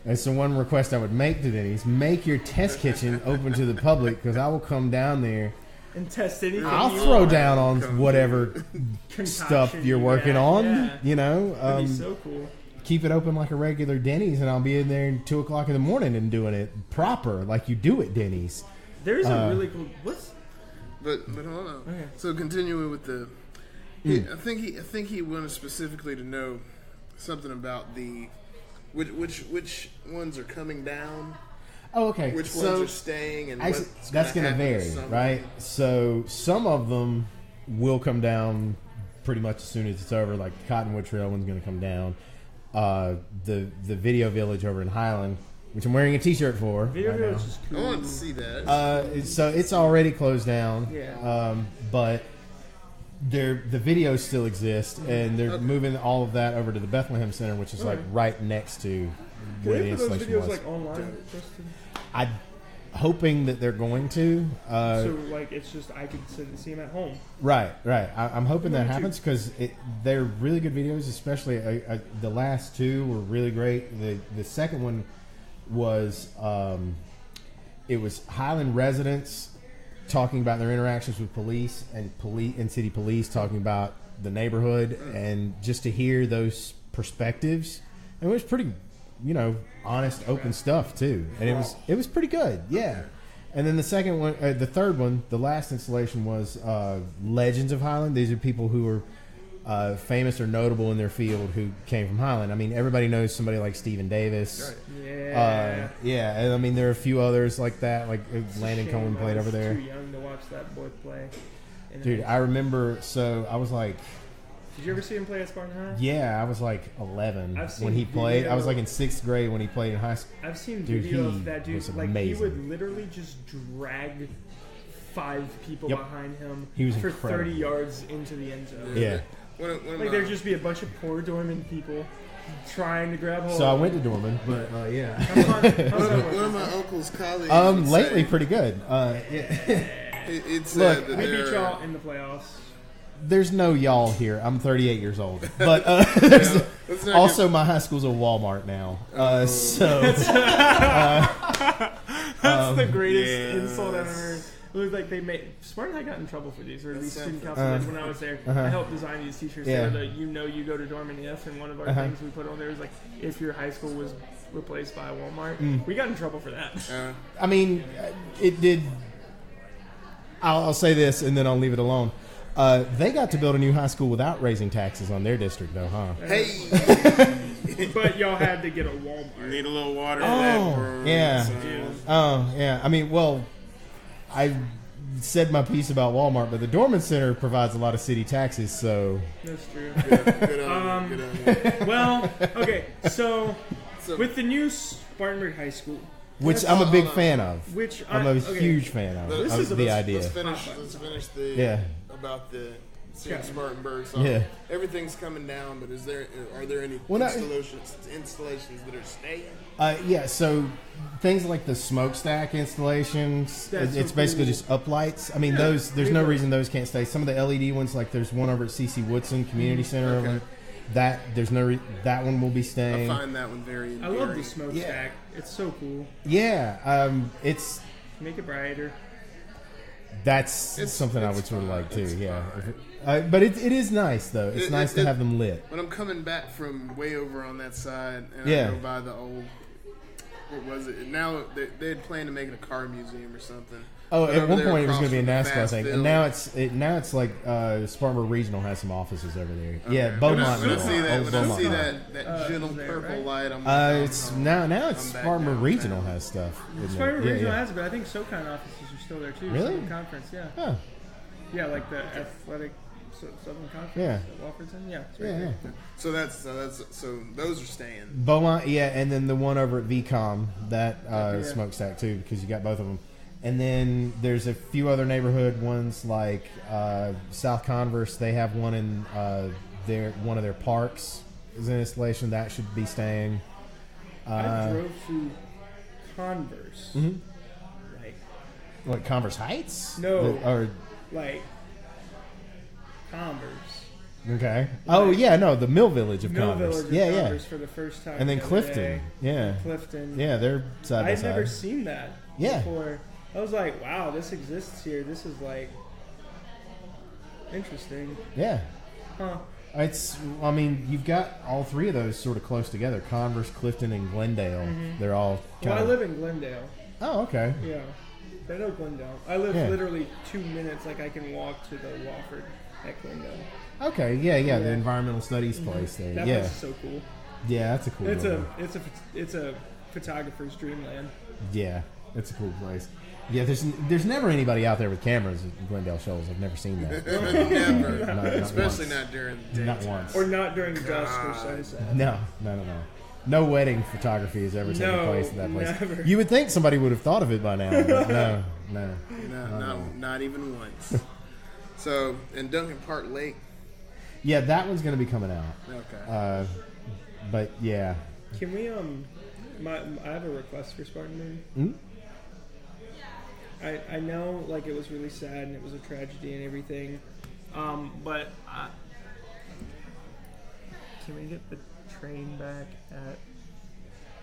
[SPEAKER 3] that's the one request I would make to Denny's: make your test kitchen open to the public, because I will come down there.
[SPEAKER 1] and test anything.
[SPEAKER 3] I'll
[SPEAKER 1] you
[SPEAKER 3] throw
[SPEAKER 1] want.
[SPEAKER 3] down on
[SPEAKER 2] Come
[SPEAKER 3] whatever
[SPEAKER 1] Concoction
[SPEAKER 3] stuff you're
[SPEAKER 1] you
[SPEAKER 3] working
[SPEAKER 1] got,
[SPEAKER 3] on.
[SPEAKER 1] yeah.
[SPEAKER 3] You know,
[SPEAKER 1] That'd be so cool.
[SPEAKER 3] keep it open like a regular Denny's, and I'll be in there at 2:00 in the morning and doing it proper, like you do at Denny's.
[SPEAKER 1] There's a really cool. What's
[SPEAKER 2] But hold on.
[SPEAKER 1] Okay.
[SPEAKER 2] So continuing with the, I think he wanted specifically to know something about the, which ones are coming down,
[SPEAKER 3] Oh, okay.
[SPEAKER 2] which
[SPEAKER 3] so
[SPEAKER 2] ones are staying, and
[SPEAKER 3] actually,
[SPEAKER 2] what's
[SPEAKER 3] that's
[SPEAKER 2] going to
[SPEAKER 3] vary, right? So some of them will come down pretty much as soon as it's over. Like the Cottonwood Trail one's going to come down. The Video Village over in Highland, which I'm wearing a T-shirt for.
[SPEAKER 1] Video
[SPEAKER 3] right
[SPEAKER 1] Village
[SPEAKER 3] now.
[SPEAKER 1] is
[SPEAKER 2] I
[SPEAKER 1] cool.
[SPEAKER 2] wanted to see that.
[SPEAKER 3] So it's already closed down.
[SPEAKER 1] Yeah.
[SPEAKER 3] But the videos still exist, and they're moving all of that over to the Bethlehem Center, which is like right next to
[SPEAKER 1] Can
[SPEAKER 3] where the
[SPEAKER 1] they put those
[SPEAKER 3] installation
[SPEAKER 1] videos
[SPEAKER 3] was.
[SPEAKER 1] like online, Justin?
[SPEAKER 3] I'm hoping that they're going to.
[SPEAKER 1] So like it's just I can see them at home.
[SPEAKER 3] Right. I'm hoping that
[SPEAKER 1] Me too.
[SPEAKER 3] happens because they're really good videos. Especially the last two were really great. The second one was it was Highland residents talking about their interactions with police and city police talking about the neighborhood, and just to hear those perspectives, it was pretty, honest, open stuff too, and it was pretty good, yeah. And then the second one, the third one, the last installation was Legends of Highland. These are people who are famous or notable in their field who came from Highland. I mean, everybody knows somebody like Stephen Davis.
[SPEAKER 1] Yeah.
[SPEAKER 3] Yeah, and I mean there are a few others like that, like Landon
[SPEAKER 1] Shame
[SPEAKER 3] Cohen
[SPEAKER 1] I
[SPEAKER 3] played
[SPEAKER 1] was
[SPEAKER 3] over there.
[SPEAKER 1] Too young to watch that boy play. And
[SPEAKER 3] Dude, I remember. So I was like,
[SPEAKER 1] did you ever see him play at Spartan High?
[SPEAKER 3] yeah, I was like 11
[SPEAKER 1] I've seen
[SPEAKER 3] when he played. I was
[SPEAKER 1] video-
[SPEAKER 3] like in 6th grade when he played in high school.
[SPEAKER 1] I've seen
[SPEAKER 3] Dude,
[SPEAKER 1] video
[SPEAKER 3] he
[SPEAKER 1] of that dude.
[SPEAKER 3] was
[SPEAKER 1] Like he
[SPEAKER 3] amazing.
[SPEAKER 1] would literally just drag 5 people
[SPEAKER 3] Yep.
[SPEAKER 1] behind him
[SPEAKER 3] He was
[SPEAKER 1] for
[SPEAKER 3] incredible.
[SPEAKER 1] 30 yards into the end zone.
[SPEAKER 3] Yeah.
[SPEAKER 2] One of
[SPEAKER 1] Like
[SPEAKER 2] my-
[SPEAKER 1] there'd just be a bunch of poor Dorman people trying to grab hold.
[SPEAKER 3] So I went to Dorman, but yeah.
[SPEAKER 1] How's
[SPEAKER 2] One
[SPEAKER 1] that
[SPEAKER 2] of my uncle's colleagues. would
[SPEAKER 3] Lately
[SPEAKER 2] say-
[SPEAKER 3] pretty good.
[SPEAKER 2] It said
[SPEAKER 3] Look,
[SPEAKER 2] that
[SPEAKER 1] We beat
[SPEAKER 2] they're-
[SPEAKER 1] y'all in the playoffs.
[SPEAKER 3] There's no y'all here. I'm 38 years old, but there's
[SPEAKER 2] let's not
[SPEAKER 3] also my high school's a Walmart now. So
[SPEAKER 1] That's the greatest
[SPEAKER 2] yes.
[SPEAKER 1] insult I've ever heard. It was like they made Spartan High got in trouble for these, or at least
[SPEAKER 2] That's
[SPEAKER 1] student
[SPEAKER 2] San
[SPEAKER 1] council did when I was there. I helped design these T-shirts.
[SPEAKER 3] Yeah.
[SPEAKER 1] They were the you go to Dorman if, and one of our things we put on there was like if your high school was replaced by a Walmart. We got in trouble for that.
[SPEAKER 3] I mean, it did. I'll say this, and then I'll leave it alone. They got to build a new high school without raising taxes on their district, though, huh?
[SPEAKER 2] Hey,
[SPEAKER 1] But y'all had to get a Walmart.
[SPEAKER 2] need a little water in that brew,
[SPEAKER 3] yeah.
[SPEAKER 2] so-
[SPEAKER 3] Oh, yeah. I mean, well, I said my piece about Walmart, but the Dorman Center provides a lot of city taxes, so
[SPEAKER 1] That's true.
[SPEAKER 2] Good on you, good on you.
[SPEAKER 1] Well, okay, so
[SPEAKER 2] So-
[SPEAKER 1] with the new Spartanburg High School,
[SPEAKER 3] which I'm a big fan of.
[SPEAKER 1] which
[SPEAKER 3] I'm a
[SPEAKER 1] okay,
[SPEAKER 3] huge fan of,
[SPEAKER 2] This
[SPEAKER 3] of
[SPEAKER 2] is
[SPEAKER 3] the idea.
[SPEAKER 2] Let's finish the
[SPEAKER 3] Yeah.
[SPEAKER 2] about the St.
[SPEAKER 1] Okay.
[SPEAKER 2] Spartanburg. So
[SPEAKER 3] Yeah.
[SPEAKER 2] everything's coming down, but are there any
[SPEAKER 3] Well,
[SPEAKER 2] installations that are staying?
[SPEAKER 3] Yeah, so things like the smokestack installations,
[SPEAKER 1] That's
[SPEAKER 3] it's
[SPEAKER 1] so
[SPEAKER 3] basically
[SPEAKER 1] cool.
[SPEAKER 3] just uplights. I mean, there's no reason those can't stay. Some of the LED ones, like there's one over at CC Woodson Community Center.
[SPEAKER 2] Okay.
[SPEAKER 3] Over that that one will be
[SPEAKER 2] I
[SPEAKER 3] staying.
[SPEAKER 2] find that one very
[SPEAKER 1] I
[SPEAKER 2] endearing.
[SPEAKER 1] love the smokestack. It's so cool.
[SPEAKER 3] Yeah, it's
[SPEAKER 1] Make it brighter.
[SPEAKER 3] that's
[SPEAKER 2] It's-
[SPEAKER 3] something I
[SPEAKER 2] it's
[SPEAKER 3] would sort of
[SPEAKER 2] fine,
[SPEAKER 3] like too.
[SPEAKER 2] it's
[SPEAKER 3] Yeah, but it is nice though. It's nice to have them lit.
[SPEAKER 2] When I'm coming back from way over on that side, and
[SPEAKER 3] Yeah.
[SPEAKER 2] I go by the old, what was it? Now they had planned to make it a car museum or something.
[SPEAKER 3] Oh,
[SPEAKER 2] But
[SPEAKER 3] at
[SPEAKER 2] over
[SPEAKER 3] one
[SPEAKER 2] there
[SPEAKER 3] point it was
[SPEAKER 2] across
[SPEAKER 3] going to be a
[SPEAKER 2] from the
[SPEAKER 3] NASCAR
[SPEAKER 2] fast
[SPEAKER 3] thing,
[SPEAKER 2] field-
[SPEAKER 3] and now it's like Spartanburg Regional has some offices over there. Yeah, Beaumont.
[SPEAKER 2] When I see that,
[SPEAKER 3] Old
[SPEAKER 2] when I
[SPEAKER 3] Beaumont.
[SPEAKER 2] see that gentle
[SPEAKER 1] there,
[SPEAKER 2] purple
[SPEAKER 1] right?
[SPEAKER 2] light, I'm like,
[SPEAKER 3] It's
[SPEAKER 2] I'm
[SPEAKER 3] now it's
[SPEAKER 2] I'm back
[SPEAKER 3] Spartanburg
[SPEAKER 2] downtown.
[SPEAKER 3] Regional has stuff. isn't it?
[SPEAKER 1] Spartanburg
[SPEAKER 3] Yeah,
[SPEAKER 1] Regional
[SPEAKER 3] yeah.
[SPEAKER 1] has it, but I think SoCon offices are still there too.
[SPEAKER 3] Really?
[SPEAKER 1] Southern Conference, yeah.
[SPEAKER 3] Oh,
[SPEAKER 1] Yeah, like the athletic Southern Conference.
[SPEAKER 3] Yeah.
[SPEAKER 1] At Walfordson, yeah. It's right
[SPEAKER 3] yeah,
[SPEAKER 1] there.
[SPEAKER 3] yeah.
[SPEAKER 2] So those are staying.
[SPEAKER 3] Beaumont, yeah, and then the one over at VCOM, that smokestack too, because you got both of them. And then there's a few other neighborhood ones like South Converse. They have one in one of their parks is an installation that should be staying.
[SPEAKER 1] I drove through Converse. Like,
[SPEAKER 3] What, Converse Heights?
[SPEAKER 1] No.
[SPEAKER 3] Or
[SPEAKER 1] like Converse.
[SPEAKER 3] okay. Oh yeah, no, the Mill Village of
[SPEAKER 1] Mill
[SPEAKER 3] Converse.
[SPEAKER 1] Village of
[SPEAKER 3] Yeah,
[SPEAKER 1] Converse for the first time.
[SPEAKER 3] And then
[SPEAKER 1] the other
[SPEAKER 3] Clifton.
[SPEAKER 1] day.
[SPEAKER 3] Yeah.
[SPEAKER 1] Clifton.
[SPEAKER 3] Yeah, they're side by
[SPEAKER 1] I'd
[SPEAKER 3] side.
[SPEAKER 1] never seen that
[SPEAKER 3] Yeah.
[SPEAKER 1] before. I was like, wow, this exists here. This is like interesting.
[SPEAKER 3] Yeah.
[SPEAKER 1] Huh.
[SPEAKER 3] I mean, you've got all three of those sort of close together. Converse, Clifton, and Glendale. They're all kind
[SPEAKER 1] Well, I
[SPEAKER 3] of...
[SPEAKER 1] live in Glendale.
[SPEAKER 3] Oh, okay.
[SPEAKER 1] Yeah. I know Glendale. I live
[SPEAKER 3] Yeah.
[SPEAKER 1] literally 2 minutes. Like I can walk to the Wofford at Glendale.
[SPEAKER 3] Okay, yeah, the environmental studies place there.
[SPEAKER 1] That
[SPEAKER 3] Yeah.
[SPEAKER 1] place is so cool.
[SPEAKER 3] Yeah, that's a cool
[SPEAKER 1] It's
[SPEAKER 3] building.
[SPEAKER 1] a photographer's dreamland.
[SPEAKER 3] Yeah, it's a cool place. Yeah, there's never anybody out there with cameras at Glendale Shoals. I've never seen that.
[SPEAKER 2] Never.
[SPEAKER 3] Not
[SPEAKER 2] Especially
[SPEAKER 3] once.
[SPEAKER 2] not during the day.
[SPEAKER 3] Not once.
[SPEAKER 1] Or not during dusk or sunset.
[SPEAKER 3] No. No wedding photography has ever taken
[SPEAKER 1] No,
[SPEAKER 3] place at that place.
[SPEAKER 1] never.
[SPEAKER 3] You would think somebody would have thought of it by now, but no.
[SPEAKER 2] Not even once. So, in Duncan Park Lake.
[SPEAKER 3] Yeah, that one's going to be coming out.
[SPEAKER 2] Okay.
[SPEAKER 3] But yeah.
[SPEAKER 1] Can we I have a request for Spartan Moon.
[SPEAKER 3] Hmm?
[SPEAKER 1] I know like it was really sad and it was a tragedy and everything, but can we get the train back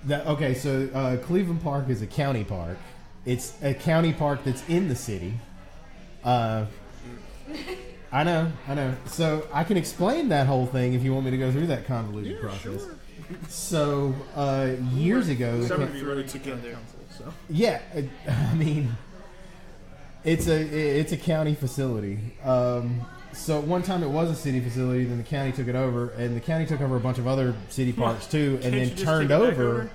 [SPEAKER 1] at?
[SPEAKER 3] Okay, so Cleveland Park is a county park. It's a county park that's in the city. I know. So I can explain that whole thing if you want me to go through that convoluted process.
[SPEAKER 2] Sure.
[SPEAKER 3] So years ago,
[SPEAKER 1] Somebody wrote it together. So.
[SPEAKER 3] yeah, I mean, it's a county facility. So at one time it was a city facility, then the county took it over, and the county took over a bunch of other city parks too, and
[SPEAKER 1] Can't
[SPEAKER 3] then
[SPEAKER 1] you just
[SPEAKER 3] turned
[SPEAKER 1] take it back
[SPEAKER 3] over.
[SPEAKER 1] over?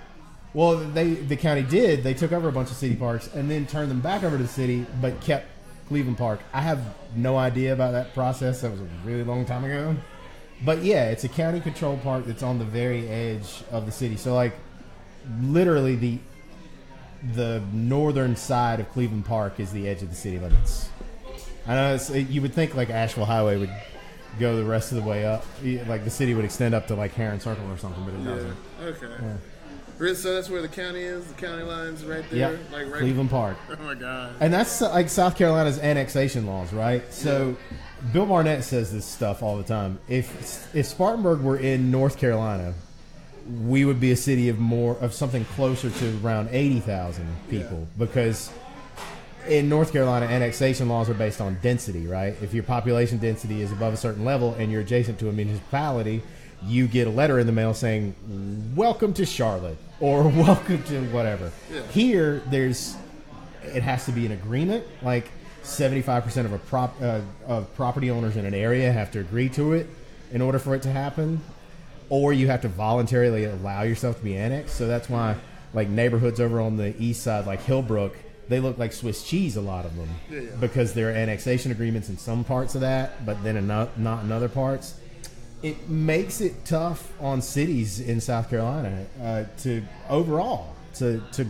[SPEAKER 3] Well, the county did. They took over a bunch of city parks and then turned them back over to the city, but kept Cleveland Park. I have no idea about that process. That was a really long time ago. But yeah, it's a county-controlled park that's on the very edge of the city. So like, literally the northern side of Cleveland Park is the edge of the city limits. I know you would think like Asheville Highway would go the rest of the way up, like the city would extend up to like Heron Circle or something, but it doesn't.
[SPEAKER 2] Okay.
[SPEAKER 3] Yeah.
[SPEAKER 2] Really, so that's where the county is? The county line's right there?
[SPEAKER 3] Yep,
[SPEAKER 2] Like right
[SPEAKER 3] Cleveland Park.
[SPEAKER 2] Oh, my God.
[SPEAKER 3] And that's like South Carolina's annexation laws, right? So Bill Barnett says this stuff all the time. If Spartanburg were in North Carolina, we would be a city of something closer to around 80,000 people because in North Carolina, annexation laws are based on density, right? If your population density is above a certain level and you're adjacent to a municipality, you get a letter in the mail saying, welcome to Charlotte, or welcome to whatever.
[SPEAKER 2] Yeah.
[SPEAKER 3] Here, it has to be an agreement, like 75% of property owners in an area have to agree to it in order for it to happen, or you have to voluntarily allow yourself to be annexed. So that's why, like, neighborhoods over on the east side, like Hillbrook, they look like Swiss cheese, a lot of them, because there are annexation agreements in some parts of that, but then not in other parts. It makes it tough on cities in South Carolina to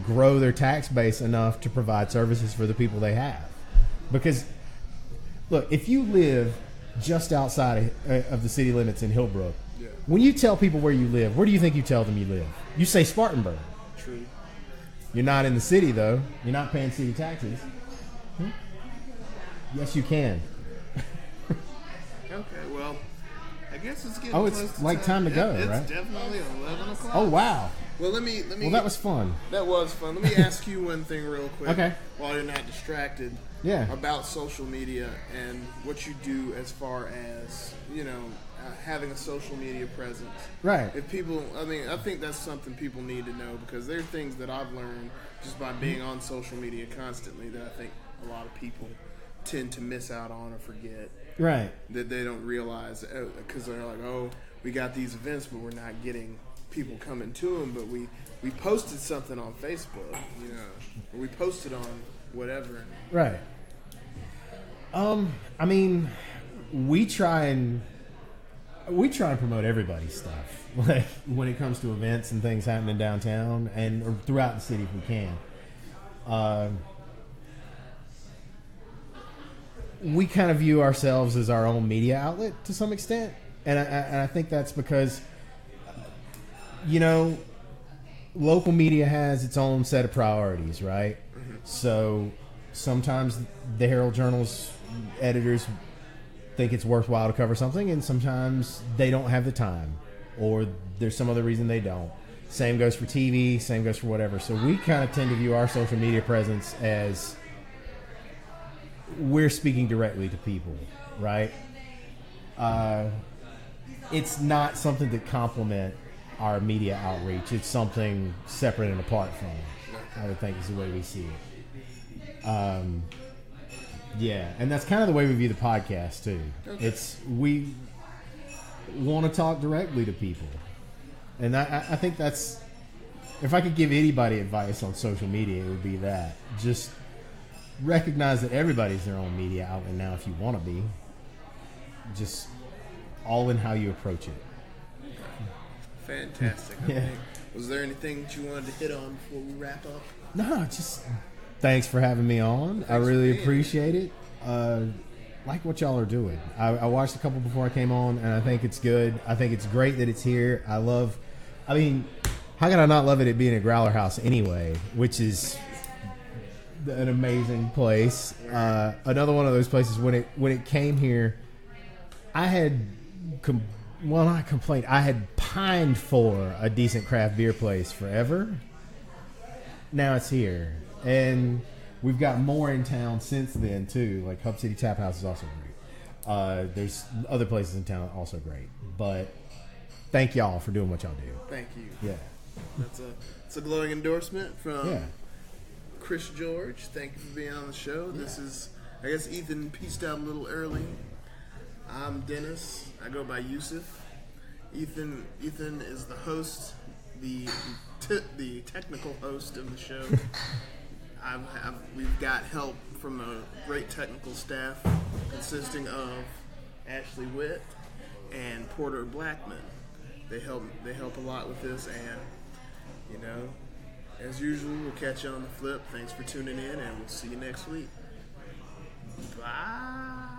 [SPEAKER 3] grow their tax base enough to provide services for the people they have. Because, look, if you live just outside of the city limits in Hillbrook, when you tell people where you live, where do you think you tell them you live? You say Spartanburg.
[SPEAKER 2] True.
[SPEAKER 3] You're not in the city, though. You're not paying city taxes. Yes, you can.
[SPEAKER 2] Okay, well, I guess it's getting
[SPEAKER 3] Oh, it's
[SPEAKER 2] close to
[SPEAKER 3] like time to go,
[SPEAKER 2] it's
[SPEAKER 3] right?
[SPEAKER 2] definitely 11 o'clock.
[SPEAKER 3] Oh, wow.
[SPEAKER 2] Well, let me.
[SPEAKER 3] Well, that was fun.
[SPEAKER 2] That was fun. Let me ask you one thing real quick.
[SPEAKER 3] Okay.
[SPEAKER 2] While you're not distracted.
[SPEAKER 3] Yeah.
[SPEAKER 2] About social media and what you do as far as, having a social media presence.
[SPEAKER 3] Right.
[SPEAKER 2] If people, I think that's something people need to know because there are things that I've learned just by being on social media constantly that I think a lot of people tend to miss out on or forget.
[SPEAKER 3] Right.
[SPEAKER 2] That they don't realize because they're like, oh, we got these events, but we're not getting people coming to them. But we posted something on Facebook, or we posted on whatever.
[SPEAKER 3] Right. I mean, we try and promote everybody's stuff, like when it comes to events and things happening downtown or throughout the city if we can. We kind of view ourselves as our own media outlet to some extent, and I think that's because, local media has its own set of priorities, right? Mm-hmm. So sometimes the Herald Journal's editors think it's worthwhile to cover something, and sometimes they don't have the time, or there's some other reason they don't. Same goes for TV, same goes for whatever. So we kind of tend to view our social media presence as we're speaking directly to people, right? It's not something to complement our media outreach. It's something separate and apart from it, I would think is the way we see it. Yeah, and that's kind of the way we view the podcast too. Okay. We want to talk directly to people, and I think that's, if I could give anybody advice on social media, it would be that just recognize that everybody's their own media outlet now if you want to be. Just all in how you approach it.
[SPEAKER 2] Fantastic.
[SPEAKER 3] Yeah.
[SPEAKER 2] Okay. Was there anything that you wanted to hit on before we wrap up?
[SPEAKER 3] No, just thanks for having me on. I really appreciate it. Like what y'all are doing. I watched a couple before I came on, and I think it's good. I think it's great that it's here. I mean, how can I not love it being at Growler House anyway, which is an amazing place. Another one of those places when it came here, I had not complained. I had pined for a decent craft beer place forever. Now it's here, and we've got more in town since then too. Like Hub City Tap House is also great. There's other places in town also great. But thank y'all for doing what y'all do.
[SPEAKER 2] Thank you.
[SPEAKER 3] Yeah.
[SPEAKER 2] That's a glowing endorsement from
[SPEAKER 3] Yeah.
[SPEAKER 2] Chris George. Thank you for being on the show. This is, I guess Ethan pieced out a little early. I'm Dennis. I go by Yusuf. Ethan is the host, the technical host of the show. We've got help from a great technical staff consisting of Ashley Witt and Porter Blackman. They help a lot with this, and as usual, we'll catch you on the flip. Thanks for tuning in, and we'll see you next week. Bye.